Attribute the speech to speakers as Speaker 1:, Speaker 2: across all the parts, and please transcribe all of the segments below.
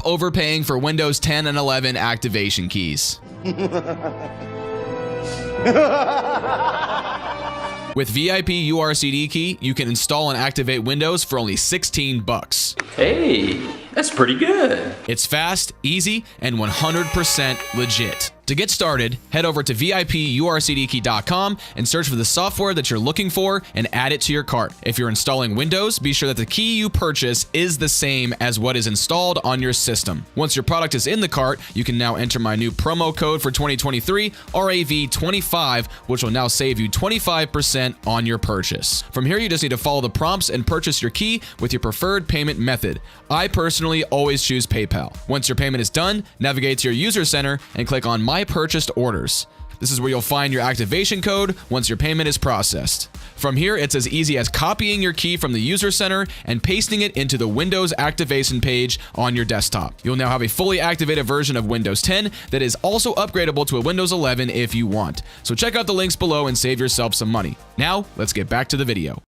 Speaker 1: overpaying for Windows 10 and 11 activation keys. With VIP URCD key, you can install and activate Windows for only 16 bucks.
Speaker 2: Hey, that's pretty good.
Speaker 1: It's fast, easy, and 100% legit. To get started, head over to VIPURCDkey.com and search for the software that you're looking for and add it to your cart. If you're installing Windows, be sure that the key you purchase is the same as what is installed on your system. Once your product is in the cart, you can now enter my new promo code for 2023, RAV25, which will now save you 25% on your purchase. From here, you just need to follow the prompts and purchase your key with your preferred payment method. I personally always choose PayPal. Once your payment is done, navigate to your user center and click on My Purchased Orders. This is where you'll find your activation code once your payment is processed. From here, it's as easy as copying your key from the user center and pasting it into the Windows activation page on your desktop. You'll now have a fully activated version of Windows 10 that is also upgradable to a Windows 11 if you want. So check out the links below and save yourself some money. Now, let's get back to the video.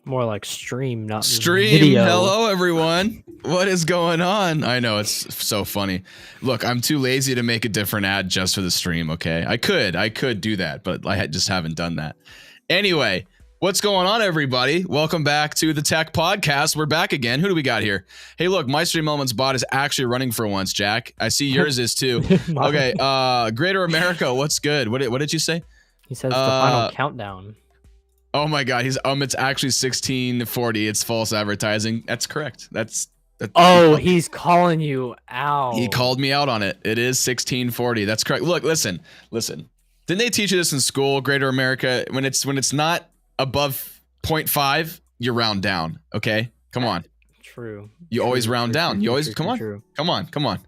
Speaker 3: More like stream, not
Speaker 1: Stream.
Speaker 3: video.
Speaker 1: Hello, everyone. What is going on? I know, it's so funny. Look, I'm too lazy to make a different ad just for the stream, okay? I could do that, but I just haven't done that. Anyway, what's going on, everybody? Welcome back to the Tech Podcast. We're back again. Who do we got here? Hey, look, my Stream Elements bot is actually running for once, Jack. I see yours is too. Okay, Greater America, what's good? What did you say?
Speaker 3: He says the final countdown.
Speaker 1: Oh my God, he's it's actually 1640. It's false advertising. That's correct. That's
Speaker 3: oh, he's calling you out.
Speaker 1: He called me out on it. It is 1640. That's correct. Look, listen. Didn't they teach you this in school, Greater America? When it's not above 0.5, you round down. Okay, come on.
Speaker 3: True.
Speaker 1: You always round down. You always come on.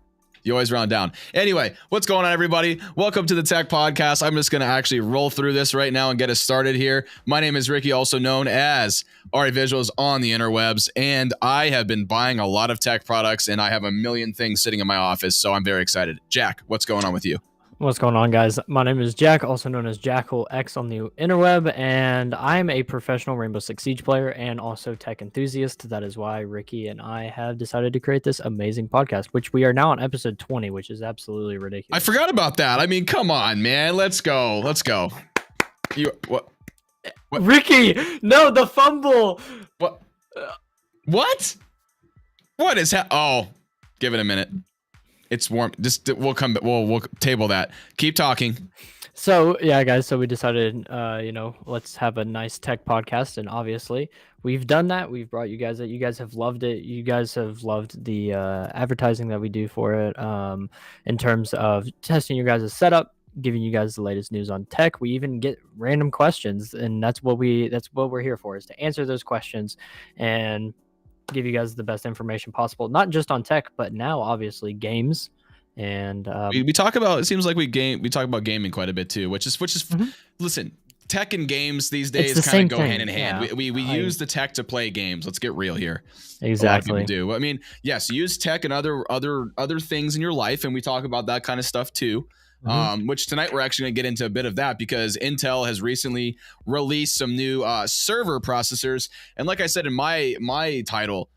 Speaker 1: You always round down. Anyway, what's going on, everybody? Welcome to the Tech Podcast. I'm just going to actually roll through this right now and get us started here. My name is Ricky, also known as RA Visuals on the interwebs, and I have been buying a lot of tech products, and I have a million things sitting in my office, so I'm very excited. Jack, what's going on with you?
Speaker 3: What's going on, guys? My name is Jack, also known as Jackal X on the interweb, and I'm a professional Rainbow Six Siege player and also tech enthusiast. That is why Ricky and I have decided to create this amazing podcast, which we are now on episode 20, which is absolutely ridiculous.
Speaker 1: I forgot about that. I mean, come on, man. Let's go. You what?
Speaker 3: Ricky, no, the fumble.
Speaker 1: What? What is Oh, give it a minute. It's warm. Just we'll table that. Keep talking.
Speaker 3: So yeah, guys. So we decided, let's have a nice tech podcast, and obviously we've done that. We've brought you guys that. You guys have loved it. You guys have loved the advertising that we do for it. In terms of testing your guys' setup, giving you guys the latest news on tech. We even get random questions, and that's what we're here for, is to answer those questions and give you guys the best information possible, not just on tech, but now obviously games. And
Speaker 1: we talk about, it seems like we talk about gaming quite a bit too, which is listen, tech and games these days kind of go hand in hand. Yeah. We use the tech to play games. Let's get real here.
Speaker 3: Exactly.
Speaker 1: A lot of people do. I mean, yes, use tech and other things in your life, and we talk about that kind of stuff too. Which tonight we're actually going to get into a bit of that, because Intel has recently released some new server processors, and like I said in my title,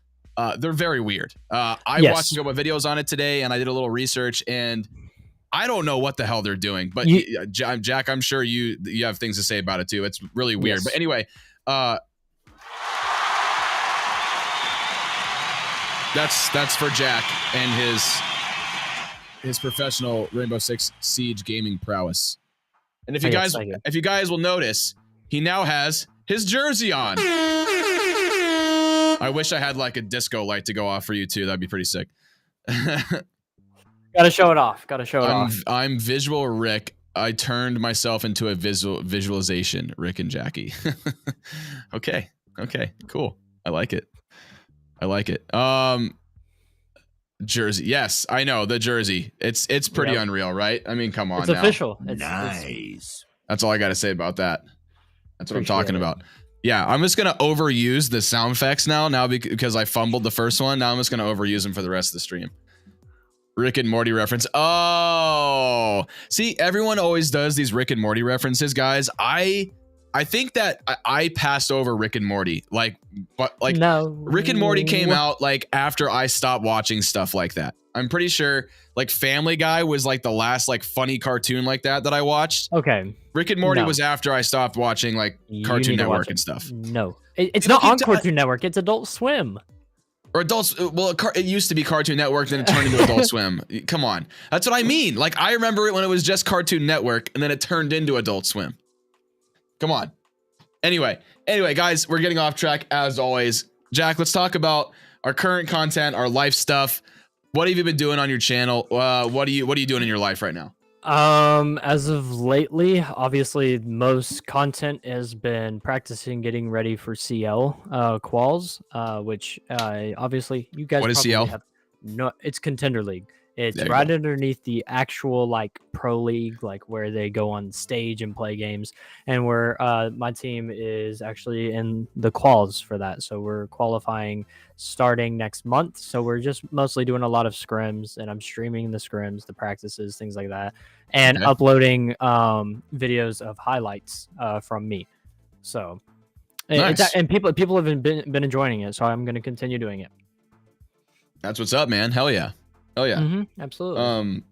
Speaker 1: they're very weird. I watched a couple of videos on it today, and I did a little research, and I don't know what the hell they're doing. But Jack, I'm sure you have things to say about it too. It's really weird. Yes. But anyway, that's for Jack and his professional Rainbow Six Siege gaming prowess. And if you guys will notice, he now has his jersey on. I wish I had like a disco light to go off for you too. That'd be pretty sick.
Speaker 3: Gotta show it off.
Speaker 1: I'm visual Rick. I turned myself into a visualization, Rick and Jackie. Okay, cool. I like it. Jersey. Yes, I know, the jersey. It's pretty unreal, right? I mean, come on.
Speaker 3: It's official. It's
Speaker 4: nice.
Speaker 1: That's all I got to say about that. That's what I'm talking about. Yeah, I'm just going to overuse the sound effects now because I fumbled the first one. Now I'm just going to overuse them for the rest of the stream. Rick and Morty reference. Oh, see, everyone always does these Rick and Morty references, guys. I I think that I passed over Rick and Morty. But
Speaker 3: No.
Speaker 1: Rick and Morty came out like after I stopped watching stuff like that. I'm pretty sure like Family Guy was like the last like funny cartoon like that I watched.
Speaker 3: Okay.
Speaker 1: Rick and Morty
Speaker 3: No.
Speaker 1: was after I stopped watching like
Speaker 3: You
Speaker 1: Cartoon
Speaker 3: need to
Speaker 1: Network
Speaker 3: watch
Speaker 1: and
Speaker 3: it.
Speaker 1: stuff.
Speaker 3: No, it's
Speaker 1: You
Speaker 3: not
Speaker 1: keep
Speaker 3: on Cartoon Network. It's Adult Swim.
Speaker 1: Or Adults. Well, it used to be Cartoon Network, then it turned into Adult Swim. Come on, that's what I mean. Like I remember it when it was just Cartoon Network, and then it turned into Adult Swim. Come on. Anyway, guys, we're getting off track as always. Jack, let's talk about our current content, our life stuff. What have you been doing on your channel? What are you doing in your life right now?
Speaker 3: As of lately, obviously most content has been practicing getting ready for CL quals, which obviously you guys
Speaker 1: What is
Speaker 3: probably
Speaker 1: CL?
Speaker 3: have no, it's Contender League. It's
Speaker 1: There you
Speaker 3: right
Speaker 1: go.
Speaker 3: underneath the actual like pro league, like where they go on stage and play games, and where my team is actually in the quals for that. So we're qualifying starting next month. So we're just mostly doing a lot of scrims, and I'm streaming the scrims, the practices, things like that, and
Speaker 1: Okay.
Speaker 3: uploading videos of highlights from me. So
Speaker 1: Nice.
Speaker 3: and people have been enjoying it, so I'm going to continue doing it.
Speaker 1: That's what's up, man. Hell yeah.
Speaker 3: Absolutely.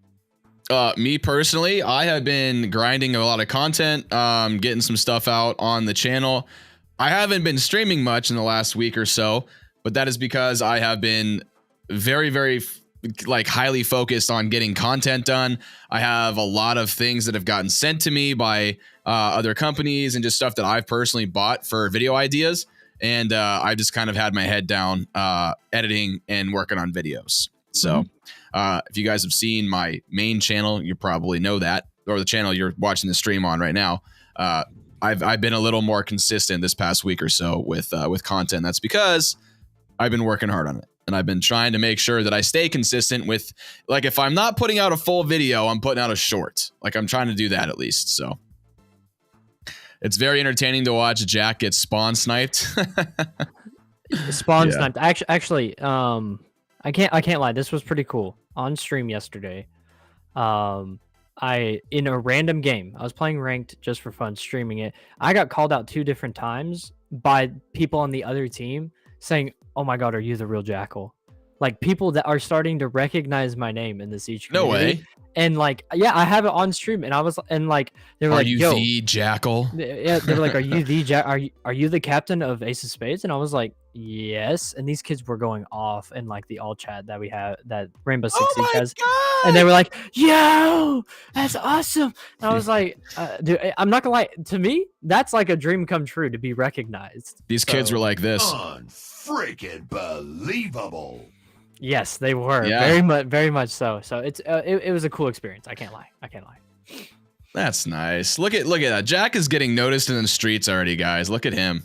Speaker 1: Me personally, I have been grinding a lot of content, getting some stuff out on the channel. I haven't been streaming much in the last week or so, but that is because I have been very like highly focused on getting content done. I have a lot of things that have gotten sent to me by other companies and just stuff that I've personally bought for video ideas. And I just kind of had my head down editing and working on videos. So if you guys have seen my main channel, you probably know that, or the channel you're watching the stream on right now. I've been a little more consistent this past week or so with content. That's because I've been working hard on it, and I've been trying to make sure that I stay consistent with, like, if I'm not putting out a full video, I'm putting out a short. Like, I'm trying to do that at least. So it's very entertaining to watch Jack get spawn sniped.
Speaker 3: Spawn
Speaker 1: Yeah.
Speaker 3: sniped. Actually, I can't lie. This was pretty cool. On stream yesterday, I in a random game, I was playing ranked just for fun, streaming it. I got called out 2 different times by people on the other team saying, "Oh my god, are you the real Jackal?" Like people that are starting to recognize my name in the Siege
Speaker 1: No
Speaker 3: community.
Speaker 1: way.
Speaker 3: And like, yeah, I have it on stream, and I was, and like, they were
Speaker 1: Are
Speaker 3: like,
Speaker 1: you
Speaker 3: "Yo,
Speaker 1: the Jackal?
Speaker 3: yeah," they were like, "Are you the are you the captain of Ace of Spades?" And I was like, "Yes." And these kids were going off in like the all chat that we have, that Rainbow Six Siege has,
Speaker 1: God!
Speaker 3: and they were like, "Yo, that's awesome!" And I was like, "Dude, I'm not gonna lie. To me, that's like a dream come true to be recognized."
Speaker 1: These kids were like this.
Speaker 4: Unfreaking believable.
Speaker 3: Yes, they were.
Speaker 1: Yeah.
Speaker 3: Very much so. So it was a cool experience. I can't lie.
Speaker 1: That's nice. Look at that. Jack is getting noticed in the streets already, guys. Look at him.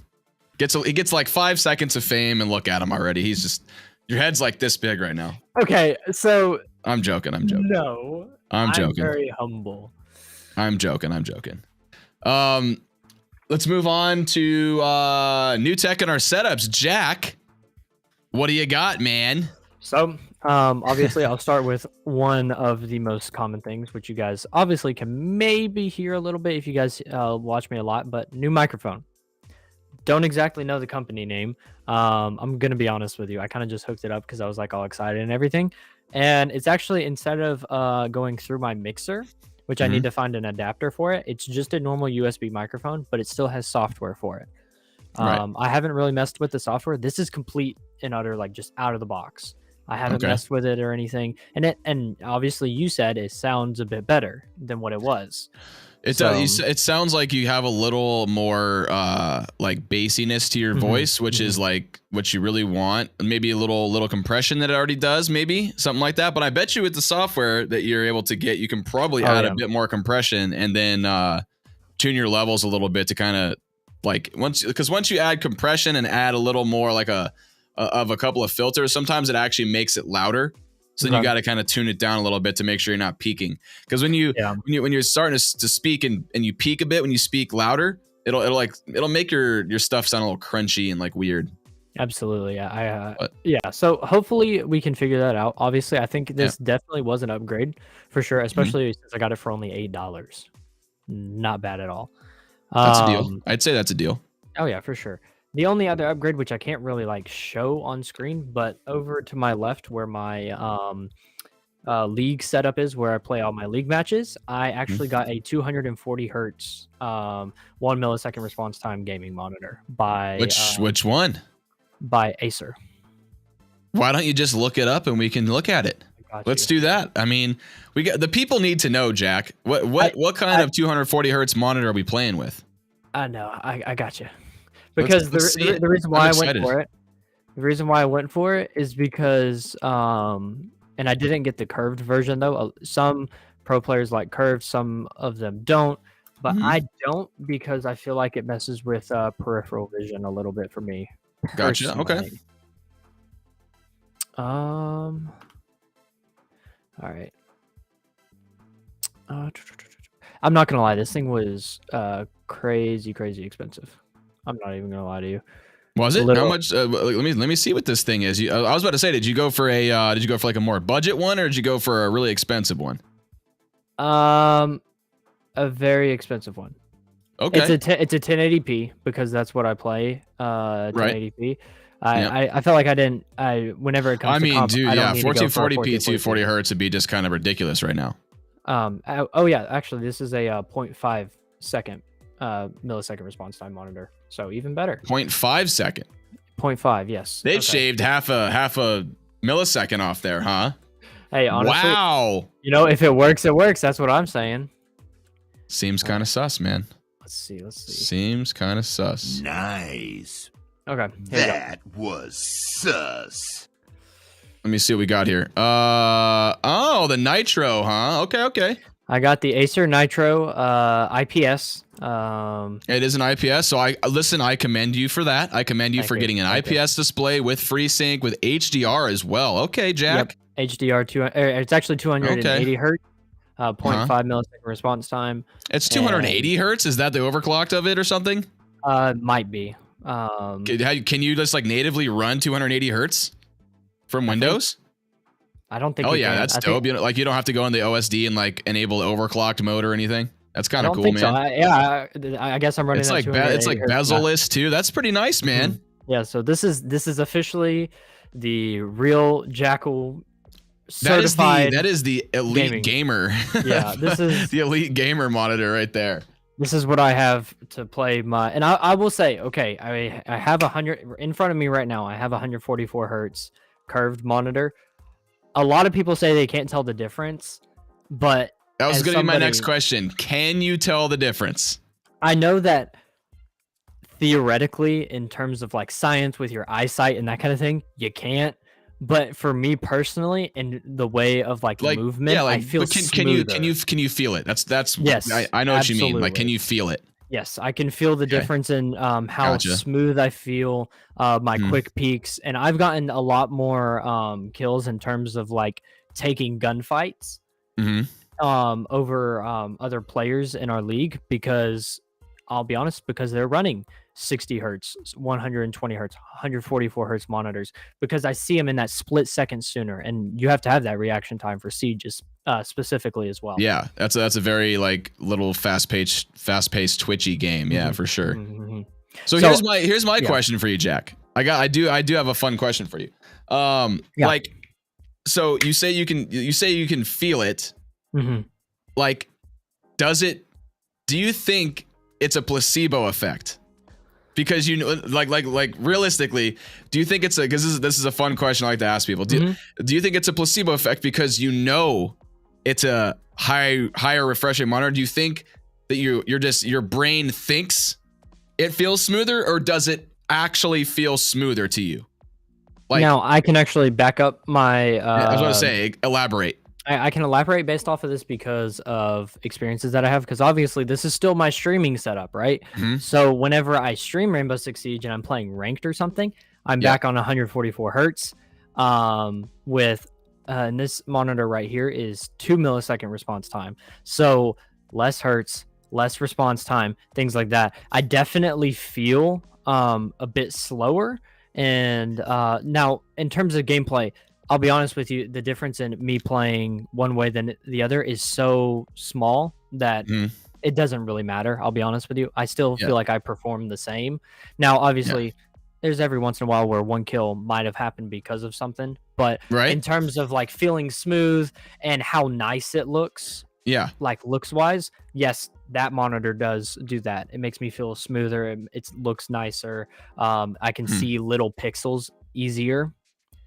Speaker 1: He gets like 5 seconds of fame, and look at him already. He's just, your head's like this big right now.
Speaker 3: Okay, so
Speaker 1: I'm joking.
Speaker 3: no,
Speaker 1: I'm joking.
Speaker 3: very humble.
Speaker 1: I'm joking. Let's move on to new tech in our setups. Jack, what do you got, man?
Speaker 3: So, obviously, I'll start with one of the most common things, which you guys obviously can maybe hear a little bit if you guys watch me a lot, but new microphone. Don't exactly know the company name. I'm going to be honest with you. I kind of just hooked it up because I was like all excited and everything. And it's actually, instead of going through my mixer, which I need to find an adapter for it, it's just a normal USB microphone, but it still has software for it.
Speaker 1: Right.
Speaker 3: I haven't really messed with the software. This is complete and utter, like just out of the box. I haven't messed with it or anything. And obviously you said it sounds a bit better than what it was.
Speaker 1: It sounds like you have a little more like bassiness to your voice, which is like what you really want. Maybe a little compression that it already does, maybe something like that. But I bet you with the software that you're able to get, you can probably add a bit more compression and then tune your levels a little bit to kind of like once you add compression and add a little more like a couple of filters, sometimes it actually makes it louder. So then you got to kind of tune it down a little bit to make sure you're not peaking. Because when you're starting to speak and you peak a bit when you speak louder, it'll make your stuff sound a little crunchy and like weird.
Speaker 3: Absolutely. Yeah. So hopefully we can figure that out. Obviously, I think this definitely was an upgrade for sure, especially since I got it for only $8. Not bad at all.
Speaker 1: That's a deal. I'd say that's a deal.
Speaker 3: Oh yeah, for sure. The only other upgrade, which I can't really like show on screen, but over to my left where my league setup is, where I play all my league matches, I actually got a 240 hertz 1 millisecond response time gaming monitor by
Speaker 1: Which one?
Speaker 3: by Acer.
Speaker 1: Why don't you just look it up and we can look at it? Let's do that. I mean, the people need to know, Jack. What kind of 240 hertz monitor are we playing with?
Speaker 3: I know. I got you. Because the reason why I went for it, the reason why I went for it is because and I didn't get the curved version though. Some pro players like curved, some of them don't, but I don't because I feel like it messes with peripheral vision a little bit for me.
Speaker 1: Gotcha. Okay.
Speaker 3: All right. I'm not gonna lie. This thing was crazy expensive. I'm not even gonna lie to you.
Speaker 1: Was it? How much? Let me see what this thing is. I was about to say, did you go for like a more budget one, or did you go for a really expensive one?
Speaker 3: A very expensive one.
Speaker 1: Okay.
Speaker 3: It's a 1080p because that's what I play. 1080p. I felt like I didn't. Whenever it comes to comp,
Speaker 1: dude,
Speaker 3: I don't need to go for
Speaker 1: 1440p 240 hertz would be just kind of ridiculous right now.
Speaker 3: Oh yeah, actually, this is a 0.5 second millisecond response time monitor, so even better.
Speaker 1: 0.5 second.
Speaker 3: 0.5, yes.
Speaker 1: They shaved half a millisecond off there, huh?
Speaker 3: Hey, honestly,
Speaker 1: wow.
Speaker 3: You know, if it works, it works. That's what I'm saying.
Speaker 1: Seems kind of sus, man.
Speaker 3: Let's see.
Speaker 1: Seems kind of sus.
Speaker 4: Nice.
Speaker 3: Okay.
Speaker 4: That was sus.
Speaker 1: Let me see what we got here. Oh, the Nitro, huh? Okay.
Speaker 3: I got the Acer Nitro IPS.
Speaker 1: It is an IPS, so I commend you for that. I commend you for getting an IPS display with FreeSync with HDR as well. Okay, Jack.
Speaker 3: Yep. HDR it's actually 280 hertz. 0.5 millisecond response time.
Speaker 1: It's 280 hertz. Is that the overclocked of it or something?
Speaker 3: Might be.
Speaker 1: Can you just like natively run 280 hertz from Windows?
Speaker 3: I don't think.
Speaker 1: Oh yeah, that's dope. You know, like you don't have to go in the OSD and like enable the overclocked mode or anything. That's kind of cool, man.
Speaker 3: So. I guess I'm running.
Speaker 1: It's like bezel-less too. That's pretty nice, man.
Speaker 3: Yeah. So this is officially the real Jackal certified.
Speaker 1: That is the elite gamer.
Speaker 3: Yeah, this is
Speaker 1: the elite gamer monitor right there.
Speaker 3: This is what I have to play my, and I will say, okay, I have 100 in front of me right now. I have 144 hertz curved monitor. A lot of people say they can't tell the difference, but
Speaker 1: that was going to be my next question. Can you tell the difference?
Speaker 3: I know that theoretically, in terms of like science with your eyesight and that kind of thing, you can't. But for me personally, in the way of like movement, I feel smoother.
Speaker 1: Can you feel it? That's
Speaker 3: yes.
Speaker 1: I know what you mean. Like, can you feel it?
Speaker 3: Yes, I can feel the difference in how smooth I feel, my quick peaks, and I've gotten a lot more kills in terms of like taking gunfights over other players in our league because I'll be honest, because they're running 60 hertz, 120 hertz, 144 hertz monitors, because I see them in that split second sooner, and you have to have that reaction time for sieges specifically as well.
Speaker 1: Yeah, that's a very like little fast-paced twitchy game. Yeah, for sure. So here's my question for you, Jack. I do have a fun question for you. Like, so you say you can feel it. Like, do you think it's a placebo effect? Because you know, like realistically, do you think it's because this is a fun question I like to ask people. Do you think it's a placebo effect because you know it's a higher refreshing monitor? Do you think that your brain thinks it feels smoother, or does it actually feel smoother to you? Like,
Speaker 3: now I can actually back up my.
Speaker 1: I was going to say, elaborate.
Speaker 3: I can elaborate based off of this because of experiences that I have, because obviously this is still my streaming setup, right? So whenever I stream Rainbow Six Siege and I'm playing ranked or something, I'm back on 144 hertz with and this monitor right here is 2 millisecond response time. So less hertz, less response time, things like that. I definitely feel a bit slower. And now in terms of gameplay, I'll be honest with you, the difference in me playing one way than the other is so small that it doesn't really matter. I'll be honest with you. I still
Speaker 1: Yeah.
Speaker 3: feel like I perform the same. Now,
Speaker 1: Yeah.
Speaker 3: obviously, there's every once in a while where one kill might have happened because of something, but in
Speaker 1: Right.
Speaker 3: terms of like feeling smooth and how nice it looks,
Speaker 1: Yeah.
Speaker 3: like looks wise, yes, that monitor does do that. It makes me feel smoother. It looks nicer. I can
Speaker 1: Hmm.
Speaker 3: see little pixels easier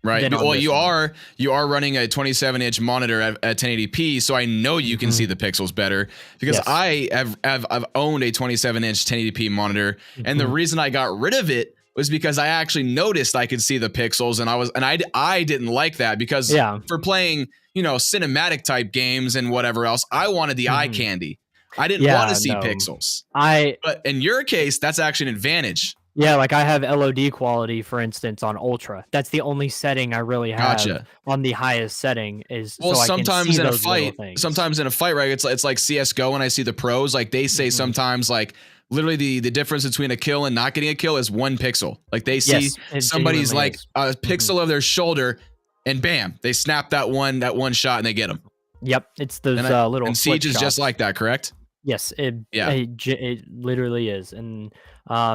Speaker 1: Right.
Speaker 3: than on
Speaker 1: Well,
Speaker 3: this
Speaker 1: you
Speaker 3: one.
Speaker 1: are running a 27-inch monitor at 1080p, so I know you can see
Speaker 3: Mhm.
Speaker 1: the pixels better because
Speaker 3: Yes.
Speaker 1: I've owned a 27-inch 1080p monitor, and the
Speaker 3: Mhm.
Speaker 1: reason I got rid of it was because I actually noticed I could see the pixels, and I didn't like that because
Speaker 3: Yeah.
Speaker 1: for playing cinematic type games and whatever else, I wanted the eye
Speaker 3: Mhm.
Speaker 1: candy. I didn't want to
Speaker 3: Yeah.
Speaker 1: see
Speaker 3: No.
Speaker 1: pixels,
Speaker 3: I
Speaker 1: but in your case, that's actually an advantage.
Speaker 3: Yeah, like I have LOD quality, for instance, on Ultra. That's the only setting I really have
Speaker 1: Gotcha.
Speaker 3: on the highest setting is
Speaker 1: Well,
Speaker 3: so I can see those little things.
Speaker 1: sometimes in a fight, right? It's like CS:GO when I see the pros, like they say
Speaker 3: Mhm.
Speaker 1: sometimes like literally the difference between a kill and not getting a kill is 1 pixel. Like they see
Speaker 3: Yes, it
Speaker 1: somebody's
Speaker 3: genuinely
Speaker 1: like
Speaker 3: is.
Speaker 1: a
Speaker 3: Mhm.
Speaker 1: pixel of their shoulder and bam, they snap that one shot and they get them.
Speaker 3: Yep, it's those little
Speaker 1: And
Speaker 3: flip
Speaker 1: Siege is just
Speaker 3: shots.
Speaker 1: like that, correct?
Speaker 3: Yes,
Speaker 1: Yeah.
Speaker 3: it literally is. And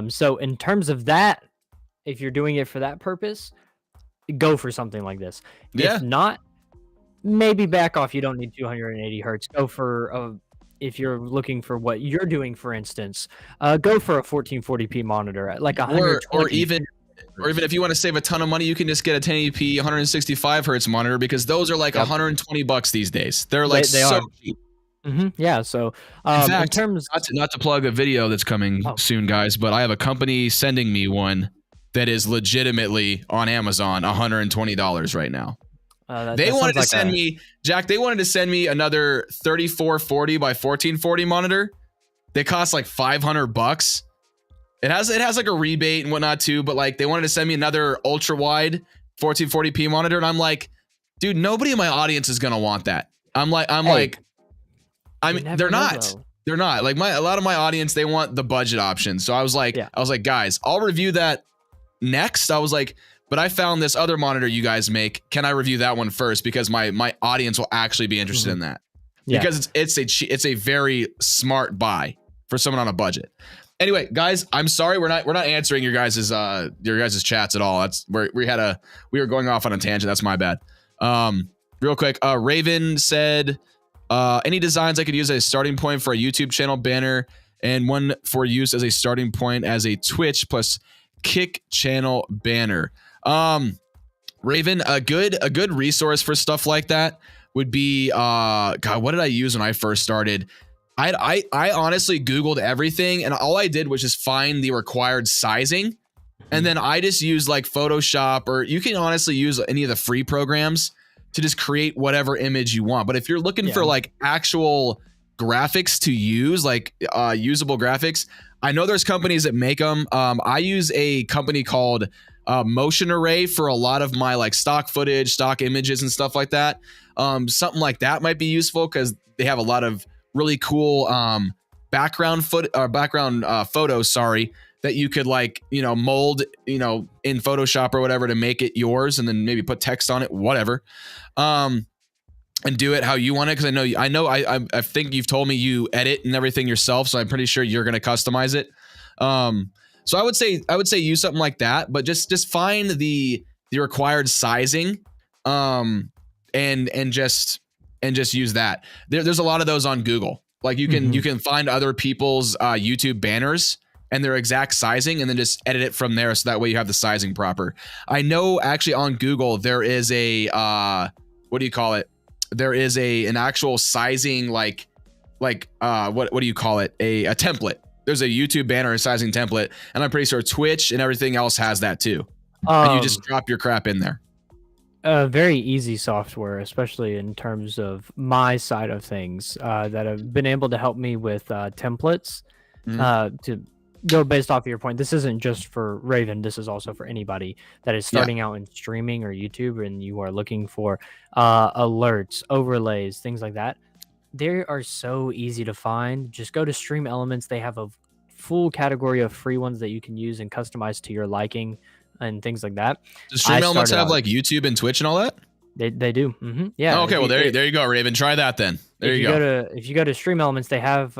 Speaker 3: so in terms of that, if you're doing it for that purpose, go for something like this. If
Speaker 1: Yeah.
Speaker 3: not, maybe back off. You don't need 280 hertz. Go for if you're looking for what you're doing, for instance, go for a 1440p monitor at like
Speaker 1: Or
Speaker 3: 120
Speaker 1: even if you want to save a ton of money, you can just get a 1080p 165 hertz monitor because those are like
Speaker 3: Yep,
Speaker 1: $120 these days. They're like
Speaker 3: they
Speaker 1: so
Speaker 3: are.
Speaker 1: cheap.
Speaker 3: Yeah. So
Speaker 1: In
Speaker 3: in
Speaker 1: fact,
Speaker 3: terms,
Speaker 1: not to plug a video that's coming
Speaker 3: oh,
Speaker 1: soon, guys, but I have a company sending me one that is legitimately on Amazon $120 right now. They
Speaker 3: that
Speaker 1: wanted
Speaker 3: sounds
Speaker 1: to
Speaker 3: like
Speaker 1: send
Speaker 3: a
Speaker 1: me, Jack, they wanted to send me another 3440 by 1440 monitor. They cost like $500. It has like a rebate and whatnot too, but like they wanted to send me another ultra wide 1440p monitor, and I'm like, dude, nobody in my audience is gonna want that.
Speaker 3: hey.
Speaker 1: I
Speaker 3: You
Speaker 1: mean,
Speaker 3: never
Speaker 1: they're
Speaker 3: know
Speaker 1: not.
Speaker 3: though.
Speaker 1: They're not. Like a lot of my audience, they want the budget option. So
Speaker 3: Yeah.
Speaker 1: I was like, guys, I'll review that next. I was like, but I found this other monitor you guys make. Can I review that one first? Because my audience will actually be interested in that.
Speaker 3: Yeah.
Speaker 1: Because it's a very smart buy for someone on a budget. Anyway, guys, I'm sorry we're not answering your guys' chats at all. That's where we were going off on a tangent. That's my bad. Real quick, Raven said, any designs I could use as a starting point for a YouTube channel banner and one for use as a starting point as a Twitch plus Kick channel banner. Raven, a good resource for stuff like that would be God, what did I use when I first started? I honestly Googled everything, and all I did was just find the required sizing, and then I just use like Photoshop, or you can honestly use any of the free programs to just create whatever image you want. But if you're looking for like actual graphics to use, like usable graphics, I know there's companies that make them. I use a company called Motion Array for a lot of my like stock footage, stock images, and stuff like that. Something like that might be useful because they have a lot of really cool background photos, that you could like, mold, in Photoshop or whatever to make it yours, and then maybe put text on it, whatever. And do it how you want it. Cause I think you've told me you edit and everything yourself. So I'm pretty sure you're going to customize it. So I would say use something like that, but just find the required sizing, and just use that. There's a lot of those on Google. Like you can find other people's YouTube banners and their exact sizing, and then just edit it from there. So that way you have the sizing proper. I know actually on Google, there is a, what do you call it? There is an actual sizing, like what do you call it? A template. There's a YouTube banner sizing template, and I'm pretty sure Twitch and everything else has that too. And you just drop your crap in there.
Speaker 3: Very easy software, especially in terms of my side of things, that have been able to help me with templates. To go based off of your point, this isn't just for Raven. This is also for anybody that is starting out in streaming or YouTube, and you are looking for alerts, overlays, things like that. They are so easy to find. Just go to Stream Elements. They have a full category of free ones that you can use and customize to your liking and things like that.
Speaker 1: Does Stream Elements have like YouTube and Twitch and all that?
Speaker 3: They do. Yeah.
Speaker 1: Oh, okay, well there you go, Raven. Try that then. There you go.
Speaker 3: If you go to Stream Elements, they have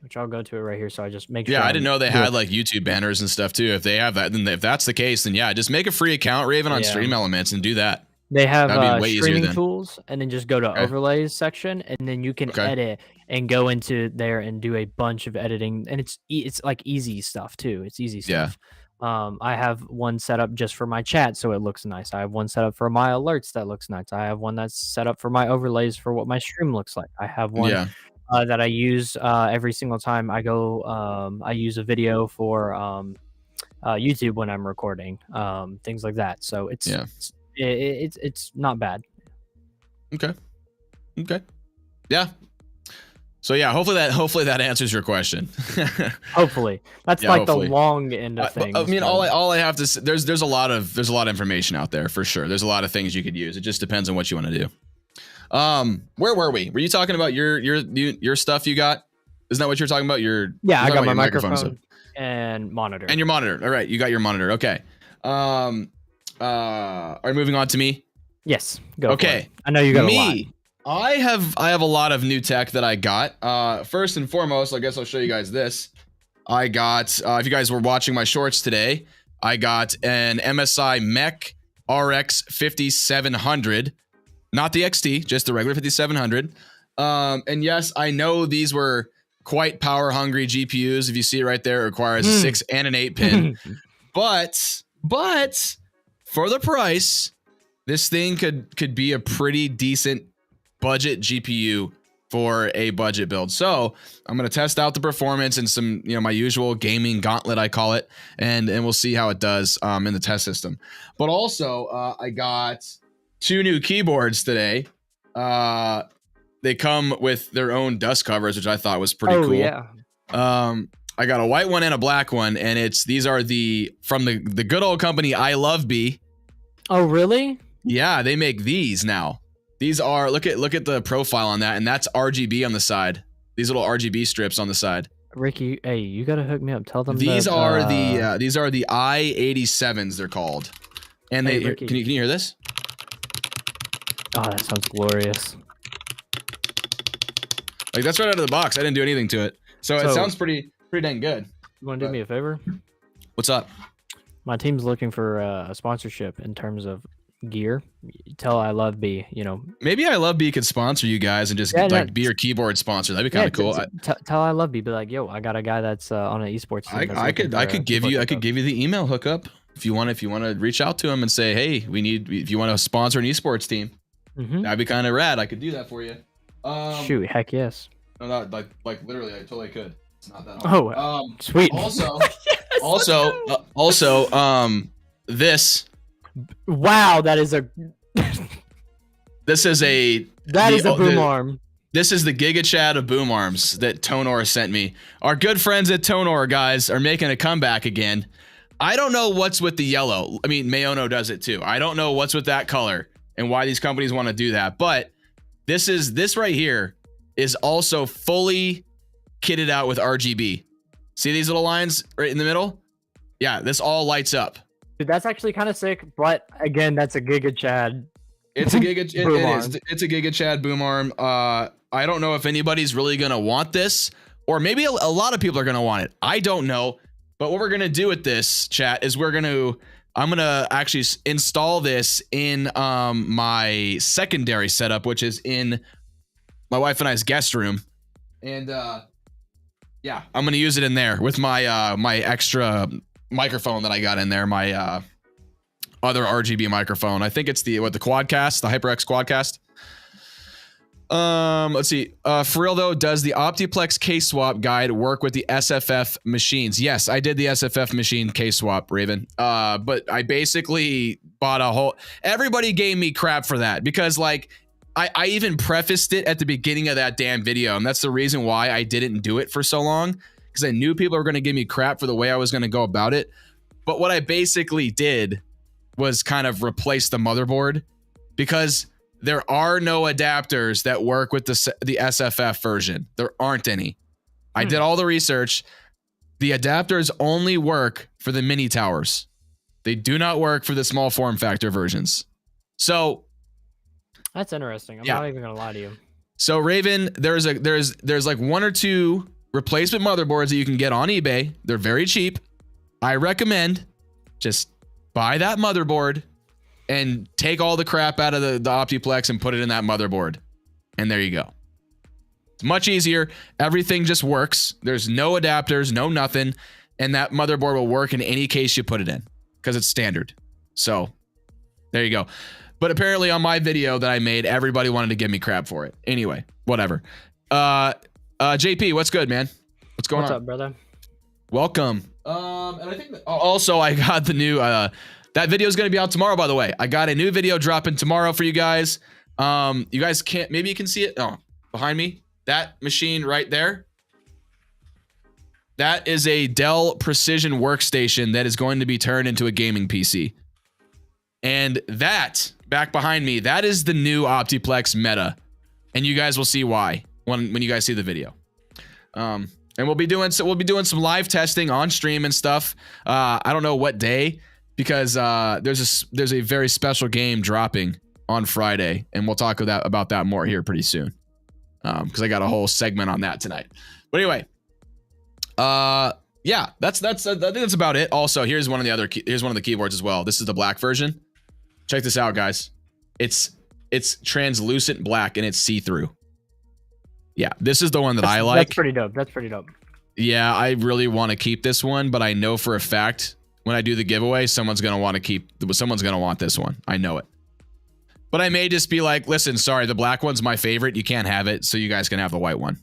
Speaker 3: which I'll go to it right here. So I just make sure.
Speaker 1: Yeah, I didn't know they had
Speaker 3: it.
Speaker 1: like YouTube banners and stuff too. If they have that, then if that's the case, then yeah, just make a free account, Raven, on Stream Elements and do that.
Speaker 3: They have
Speaker 1: That'd be way easier
Speaker 3: streaming
Speaker 1: then.
Speaker 3: tools, and then just go to overlays section, and then you can edit and go into there and do a bunch of editing, and it's like easy stuff too. It's easy stuff. I have one set up just for my chat, so it looks nice. I have one set up for my alerts that looks nice. I have one that's set up for my overlays for what my stream looks like. I have one that I use every single time I go. I use a video for YouTube when I'm recording, things like that. So it's not bad.
Speaker 1: Okay. Yeah. So yeah, hopefully that answers your question.
Speaker 3: Hopefully, that's hopefully. The long end of things.
Speaker 1: I mean, all I have to say, there's a lot of information out there for sure. There's a lot of things you could use. It just depends on what you want to do. Where were we? Were you talking about your stuff you got? Isn't that what you're talking about?
Speaker 3: I got my microphone and monitor.
Speaker 1: And your monitor. All right, you got your monitor. Okay. Are you moving on to me?
Speaker 3: Yes. Go.
Speaker 1: Okay.
Speaker 3: I know you got a lot.
Speaker 1: I have a lot of new tech that I got. First and foremost, I guess I'll show you guys this. I got, if you guys were watching my shorts today, I got an MSI Mech RX 5700, not the XT, just the regular 5700. And yes, I know these were quite power hungry GPUs. If you see it right there, it requires a 6 and an 8 pin. but for the price, this thing could be a pretty decent budget GPU for a budget build. So I'm going to test out the performance and some, my usual gaming gauntlet, I call it, and we'll see how it does in the test system. But also I got 2 new keyboards today. They come with their own dust covers, which I thought was pretty cool.
Speaker 3: Yeah.
Speaker 1: I got a white one and a black one, and these are from the good old company I Love Bee.
Speaker 3: Oh, really?
Speaker 1: Yeah, they make these now. These are look at the profile on that, and that's RGB on the side. These little RGB strips on the side.
Speaker 3: Ricky, hey, you gotta hook me up. Tell them
Speaker 1: these are the I-87s. They're called, and can you hear this?
Speaker 3: Oh, that sounds glorious.
Speaker 1: Like that's right out of the box. I didn't do anything to it, so it sounds pretty dang good.
Speaker 3: You want to do me a favor?
Speaker 1: What's up?
Speaker 3: My team's looking for a sponsorship in terms of gear. Tell I Love Bee,
Speaker 1: Maybe I Love Bee could sponsor you guys and just be your keyboard sponsor. That'd be kind of cool.
Speaker 3: Tell I Love Bee, be like, yo, I got a guy that's on an esports team.
Speaker 1: I could give you the email hookup if you want to reach out to him and say, hey, if you want to sponsor an esports team, that'd be kind of rad. I could do that for you.
Speaker 3: Shoot, heck yes.
Speaker 1: No, not like literally, I totally could. It's not that hard.
Speaker 3: Oh, sweet.
Speaker 1: Also,
Speaker 3: yes,
Speaker 1: this.
Speaker 3: Wow, that is a boom arm.
Speaker 1: This is the Giga Chad of boom arms that Tonor sent me. Our good friends at Tonor, guys, are making a comeback again. I don't know what's with the yellow. I mean, Mayono does it too. I don't know what's with that color and why these companies want to do that. But this right here is also fully kitted out with RGB. See these little lines right in the middle? Yeah, this all lights up.
Speaker 3: Dude, that's actually kind of sick, but again, that's a Giga Chad.
Speaker 1: It's a Giga. It's a Giga Chad boom arm. I don't know if anybody's really gonna want this, or maybe a lot of people are gonna want it. I don't know, but what we're gonna do with this, chat, is I'm gonna actually install this in my secondary setup, which is in my wife and I's guest room, and yeah, I'm gonna use it in there with my my extra microphone that I got in there, my other RGB microphone. I think it's the Quadcast, the HyperX Quadcast. Let's see. For real though, does the Optiplex case swap guide work with the SFF machines? Yes, I did the SFF machine case swap, Raven. But I basically bought everybody gave me crap for that because like I even prefaced it at the beginning of that damn video, and that's the reason why I didn't do it for so long. Because I knew people were going to give me crap for the way I was going to go about it. But what I basically did was kind of replace the motherboard because there are no adapters that work with the SFF version. There aren't any. I did all the research. The adapters only work for the mini towers. They do not work for the small form factor versions. So
Speaker 3: That's interesting. I'm
Speaker 1: Yeah.
Speaker 3: not even gonna lie to you.
Speaker 1: So Raven, there's like 1 or 2 replacement motherboards that you can get on eBay. They're very cheap. I recommend just buy that motherboard and take all the crap out of the Optiplex and put it in that motherboard. And there you go. It's much easier. Everything just works. There's no adapters, no nothing. And that motherboard will work in any case you put it in because it's standard. So there you go. But apparently on my video that I made, everybody wanted to give me crap for it. Anyway, whatever. JP, what's good, man? What's going on?
Speaker 3: What's up, brother?
Speaker 1: Welcome. And I think also I got the new, that video is going to be out tomorrow, by the way. I got a new video dropping tomorrow for you guys. You guys can't, maybe you can see it. Oh, behind me, that machine right there. That is a Dell Precision workstation that is going to be turned into a gaming PC. And that, back behind me, that is the new Optiplex meta. And you guys will see why when you guys see the video. And we'll be doing some live testing on stream and stuff. I don't know what day, because there's a very special game dropping on Friday, and we'll talk about that more here pretty soon. Because I got a whole segment on that tonight. But anyway, yeah, I think that's about it. Also, here's one of the keyboards as well. This is the black version. Check this out, guys. It's translucent black and it's see-through. Yeah, this is the one that I like.
Speaker 3: That's pretty dope. That's pretty dope.
Speaker 1: Yeah, I really want to keep this one, but I know for a fact when I do the giveaway, someone's gonna want this one. I know it. But I may just be like, listen, sorry, the black one's my favorite. You can't have it, so you guys can have the white one.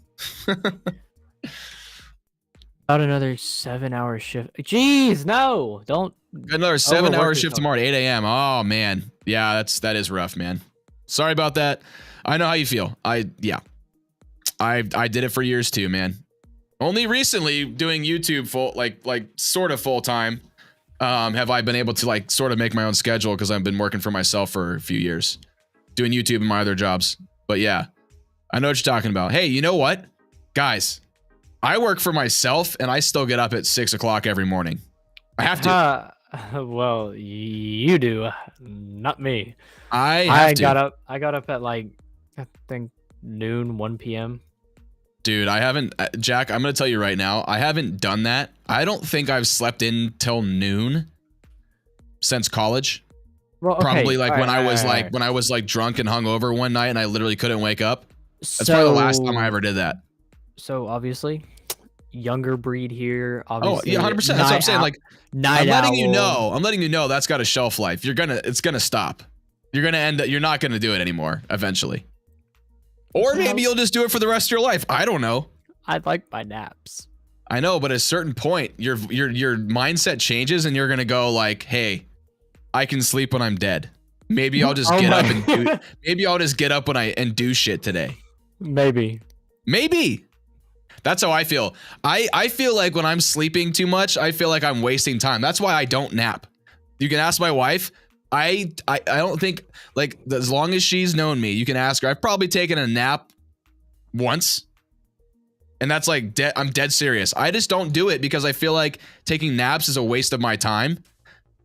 Speaker 3: About another 7-hour shift. Jeez, no, don't.
Speaker 1: Another 7-hour shift tomorrow at 8 a.m. Oh man, yeah, that is rough, man. Sorry about that. I know how you feel. I did it for years too, man. Only recently doing YouTube sort of full time have I been able to like sort of make my own schedule, because I've been working for myself for a few years, doing YouTube and my other jobs. But yeah, I know what you're talking about. Hey, you know what, guys? I work for myself and I still get up at 6 o'clock every morning. I have to.
Speaker 3: Well, you do, not me.
Speaker 1: I
Speaker 3: got up at like, I think noon, 1 p.m.
Speaker 1: Dude, I haven't, Jack, I'm going to tell you right now, I haven't done that. I don't think I've slept in till noon since college.
Speaker 3: Well, okay.
Speaker 1: Probably like when I was like drunk and hungover one night and I literally couldn't wake up. That's probably the last time I ever did that.
Speaker 3: So obviously, younger breed here. Obviously,
Speaker 1: oh yeah, 100%. That's what I'm saying. Like, I'm letting you know that's got a shelf life. It's gonna stop. You're not gonna do it anymore eventually. Or maybe you'll just do it for the rest of your life. I don't know.
Speaker 3: I like my naps.
Speaker 1: I know, but at a certain point, your mindset changes and you're gonna go like, hey, I can sleep when I'm dead. Maybe I'll just get up and do. Maybe I'll just get up and do shit today.
Speaker 3: Maybe.
Speaker 1: That's how I feel. I feel like when I'm sleeping too much, I feel like I'm wasting time. That's why I don't nap. You can ask my wife. I don't think, like, as long as she's known me, you can ask her. I've probably taken a nap once. And that's like, I'm dead serious. I just don't do it because I feel like taking naps is a waste of my time.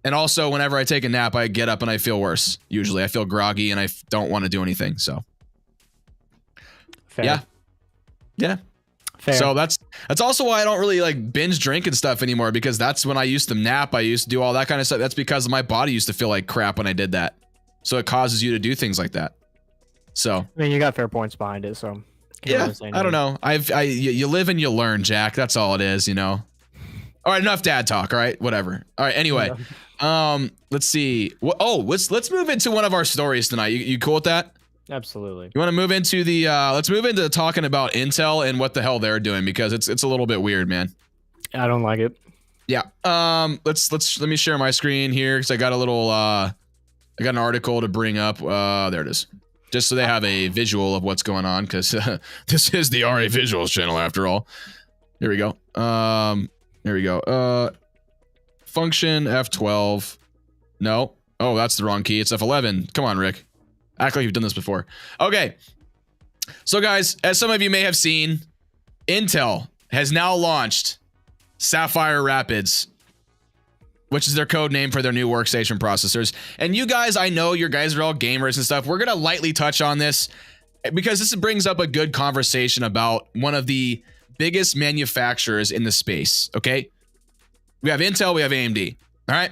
Speaker 1: And also, whenever I take a nap, I get up and I feel worse. Usually I feel groggy and I don't want to do anything. So
Speaker 3: Fair.
Speaker 1: Yeah.
Speaker 3: Fair.
Speaker 1: So that's also why I don't really like binge drink and stuff anymore, because that's when I used to nap. I used to do all that kind of stuff. That's because my body used to feel like crap when I did that. So it causes you to do things like that. So
Speaker 3: I mean, you got fair points behind it. So
Speaker 1: yeah, I don't know. You live and you learn, Jack. That's all it is, you know. All right, enough dad talk. All right, whatever. All right, anyway, let's see. Let's move into one of our stories tonight. You cool with that?
Speaker 3: Absolutely.
Speaker 1: You want to move into the let's move into talking about Intel and what the hell they're doing, because it's a little bit weird, man.
Speaker 3: I don't like it.
Speaker 1: Yeah. Let me share my screen here, because I got a little I got an article to bring up. There it is. Just so they have a visual of what's going on, because this is the RA Visuals channel after all. Here we go. Here we go. Function F12. No. Oh, that's the wrong key. It's F11. Come on, Rick. Act like you've done this before. Okay. So guys, as some of you may have seen, Intel has now launched Sapphire Rapids which is their code name for their new workstation processors. And you guys, I know you guys are all gamers and stuff. We're going to lightly touch on this because this brings up a good conversation about one of the biggest manufacturers in the space, okay? We have Intel, we have AMD, all right?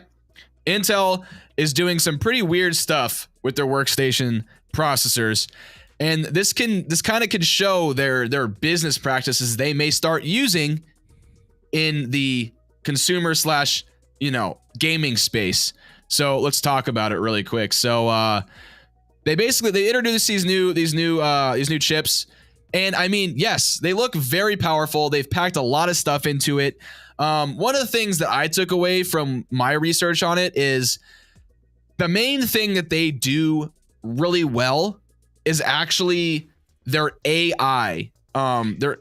Speaker 1: Intel is doing some pretty weird stuff with their workstation processors, and this kind of can show their business practices they may start using in the consumer slash, you know, gaming space. So let's talk about it really quick. So they introduced these new chips, and I mean, yes, they look very powerful. They've packed a lot of stuff into it. One of the things that I took away from my research on it is the main thing that they do really well is actually their AI. There's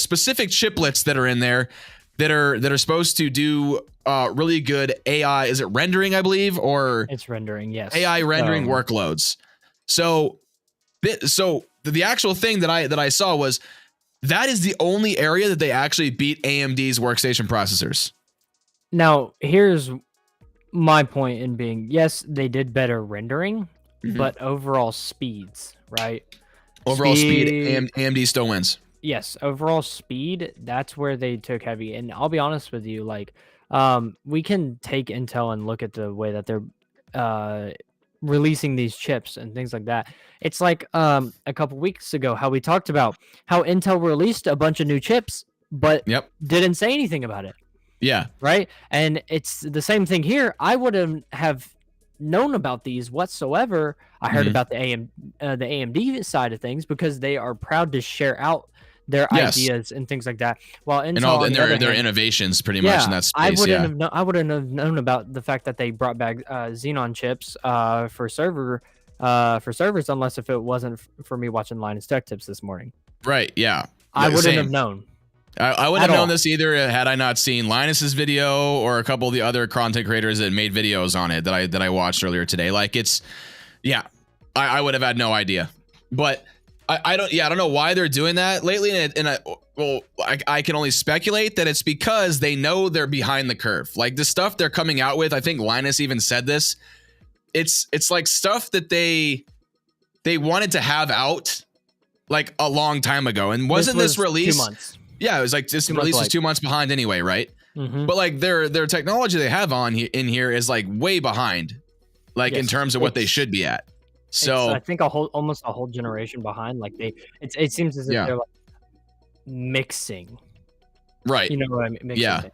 Speaker 1: specific chiplets that are in there that are supposed to do really good AI. Is it rendering, I believe, or
Speaker 3: it's rendering? Yes,
Speaker 1: AI rendering workloads. So the actual thing that I saw was that is the only area that they actually beat AMD's workstation processors.
Speaker 3: Now, here's my point in being, yes, they did better rendering, but overall speeds, right?
Speaker 1: Overall speed, AMD still wins.
Speaker 3: Yes, overall speed, that's where they took heavy. And I'll be honest with you, like, we can take Intel and look at the way that they're releasing these chips and things like that. It's like a couple weeks ago how we talked about how Intel released a bunch of new chips, but didn't say anything about it.
Speaker 1: Yeah.
Speaker 3: Right. And it's the same thing here. I wouldn't have known about these whatsoever. I heard about the AMD side of things because they are proud to share out their ideas and things like that. While Intel
Speaker 1: and their innovations pretty much in that space.
Speaker 3: I wouldn't have known about the fact that they brought back Xeon chips for servers unless if it wasn't for me watching Linus Tech Tips this morning.
Speaker 1: Right. Yeah.
Speaker 3: I wouldn't have known.
Speaker 1: I wouldn't have known this either had I not seen Linus's video or a couple of the other content creators that made videos on it that I watched earlier today. Like I would have had no idea. But I don't know why they're doing that lately. I can only speculate that it's because they know they're behind the curve. Like the stuff they're coming out with, I think Linus even said this. It's like stuff that they wanted to have out like a long time ago. And wasn't this release
Speaker 3: 2 months?
Speaker 1: Yeah, it was like this release was 2 months behind anyway, right? But like their technology they have in here is like way behind, like in terms of what they should be at. So
Speaker 3: I think almost a whole generation behind. Like it seems as if they're like mixing,
Speaker 1: right?
Speaker 3: You know what I mean? Mixing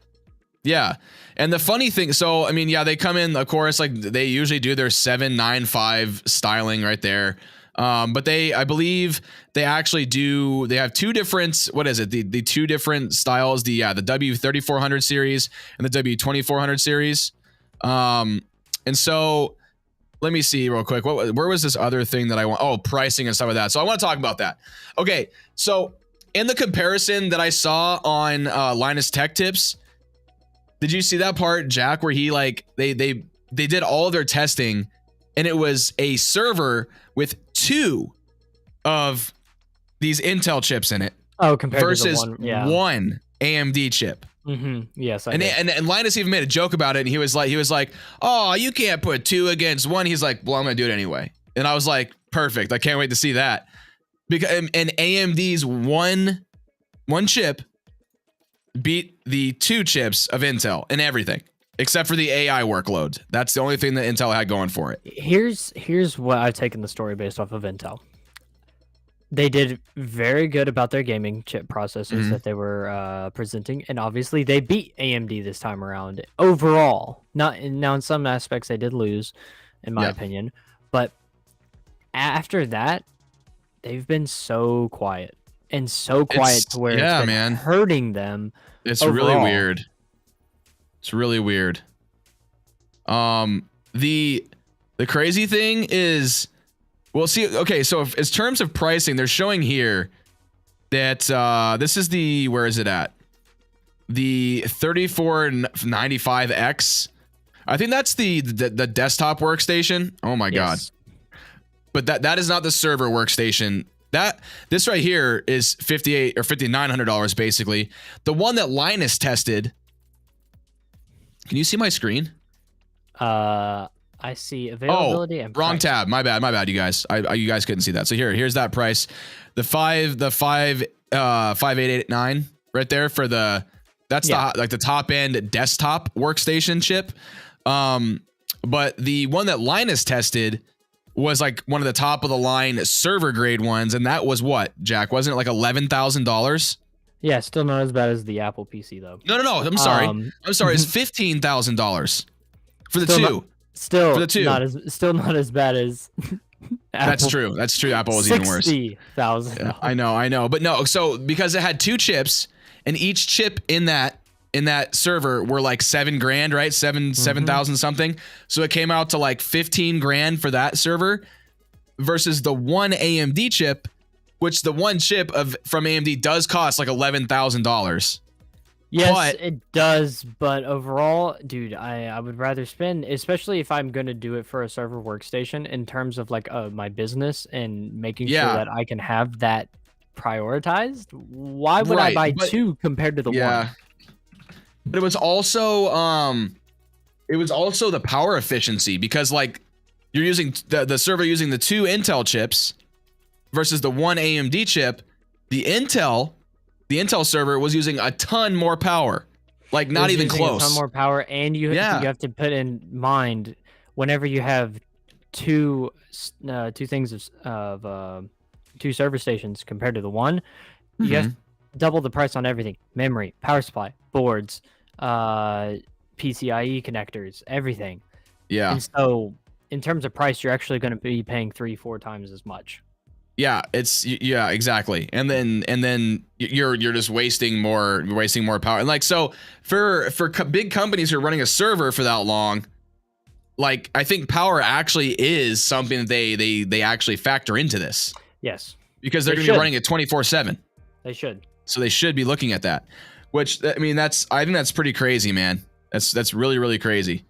Speaker 1: Yeah. And the funny thing, so I mean, they come in, of course, like they usually do their 795 styling right there. But I believe they actually do. They have two different. What is it? The two different styles. The W3400 series and the W2400 series. And so let me see real quick. Where was this other thing that I want? Oh, pricing and stuff like that. So I want to talk about that. Okay, so in the comparison that I saw on Linus Tech Tips, did you see that part, Jack, where he like they did all of their testing, and it was a server with 2 of these Intel chips in it.
Speaker 3: Oh, compared
Speaker 1: versus
Speaker 3: to the
Speaker 1: one AMD chip.
Speaker 3: Yes,
Speaker 1: and Linus even made a joke about it, and he was like, "Oh, you can't put 2 against 1." He's like, "Well, I'm gonna do it anyway." And I was like, "Perfect! I can't wait to see that." Because and AMD's one chip beat the 2 chips of Intel and everything except for the AI workload. That's the only thing that Intel had going for it.
Speaker 3: Here's what I've taken the story based off of Intel. They did very good about their gaming chip processors that they were presenting, and obviously they beat AMD this time around overall. Now in some aspects they did lose, in my opinion, but after that, they've been so quiet to where it's been hurting them.
Speaker 1: It's overall. Really weird. It's really weird. The crazy thing is, well, see, okay, so in terms of pricing, they're showing here that this is the, where is it at? The 3495X. I think that's the desktop workstation. Oh my God. But that is not the server workstation. This right here is $5,800 or $5,900 basically. The one that Linus tested Can you see my screen?
Speaker 3: I see availability and
Speaker 1: wrong
Speaker 3: price.
Speaker 1: tab. My bad, you guys. You guys couldn't see that. So here's that price. The 5889 right there for that's the top end desktop workstation chip. But the one that Linus tested was like one of the top of the line server grade ones, and that was what, Jack? Wasn't it like $11,000?
Speaker 3: Yeah, still not as bad as the Apple PC though.
Speaker 1: No. I'm sorry. It's $15,000 for the two.
Speaker 3: Still
Speaker 1: for the two.
Speaker 3: not as bad as
Speaker 1: That's true. Apple was even worse.
Speaker 3: 60,000.
Speaker 1: Yeah, I know. But no, so because it had two chips, and each chip in that server were like $7,000, right? 7,000 something. So it came out to like $15,000 for that server versus the one AMD chip, which the one chip from AMD does cost like $11,000.
Speaker 3: Yes, it does, but overall, dude, I would rather spend, especially if I'm going to do it for a server workstation in terms of like my business and making sure that I can have that prioritized. Why would I buy two compared to the one?
Speaker 1: But it was also the power efficiency, because like you're using the server using the two Intel chips versus the one AMD chip. The Intel server was using a ton more power, like not even close.
Speaker 3: A ton more power, and you have to put in mind whenever you have two things of two server stations compared to the one, you have double the price on everything: memory, power supply, boards, PCIe connectors, everything.
Speaker 1: Yeah.
Speaker 3: And so, in terms of price, you're actually going to be paying 3-4 times as much.
Speaker 1: Yeah, exactly. And then you're just wasting more power. And like, so for big companies who are running a server for that long, like I think power actually is something that they actually factor into this.
Speaker 3: Yes.
Speaker 1: Because they're going to be running it 24/7.
Speaker 3: They should. So
Speaker 1: they should be looking at that. Which, I mean, I think that's pretty crazy, man. That's really, really crazy.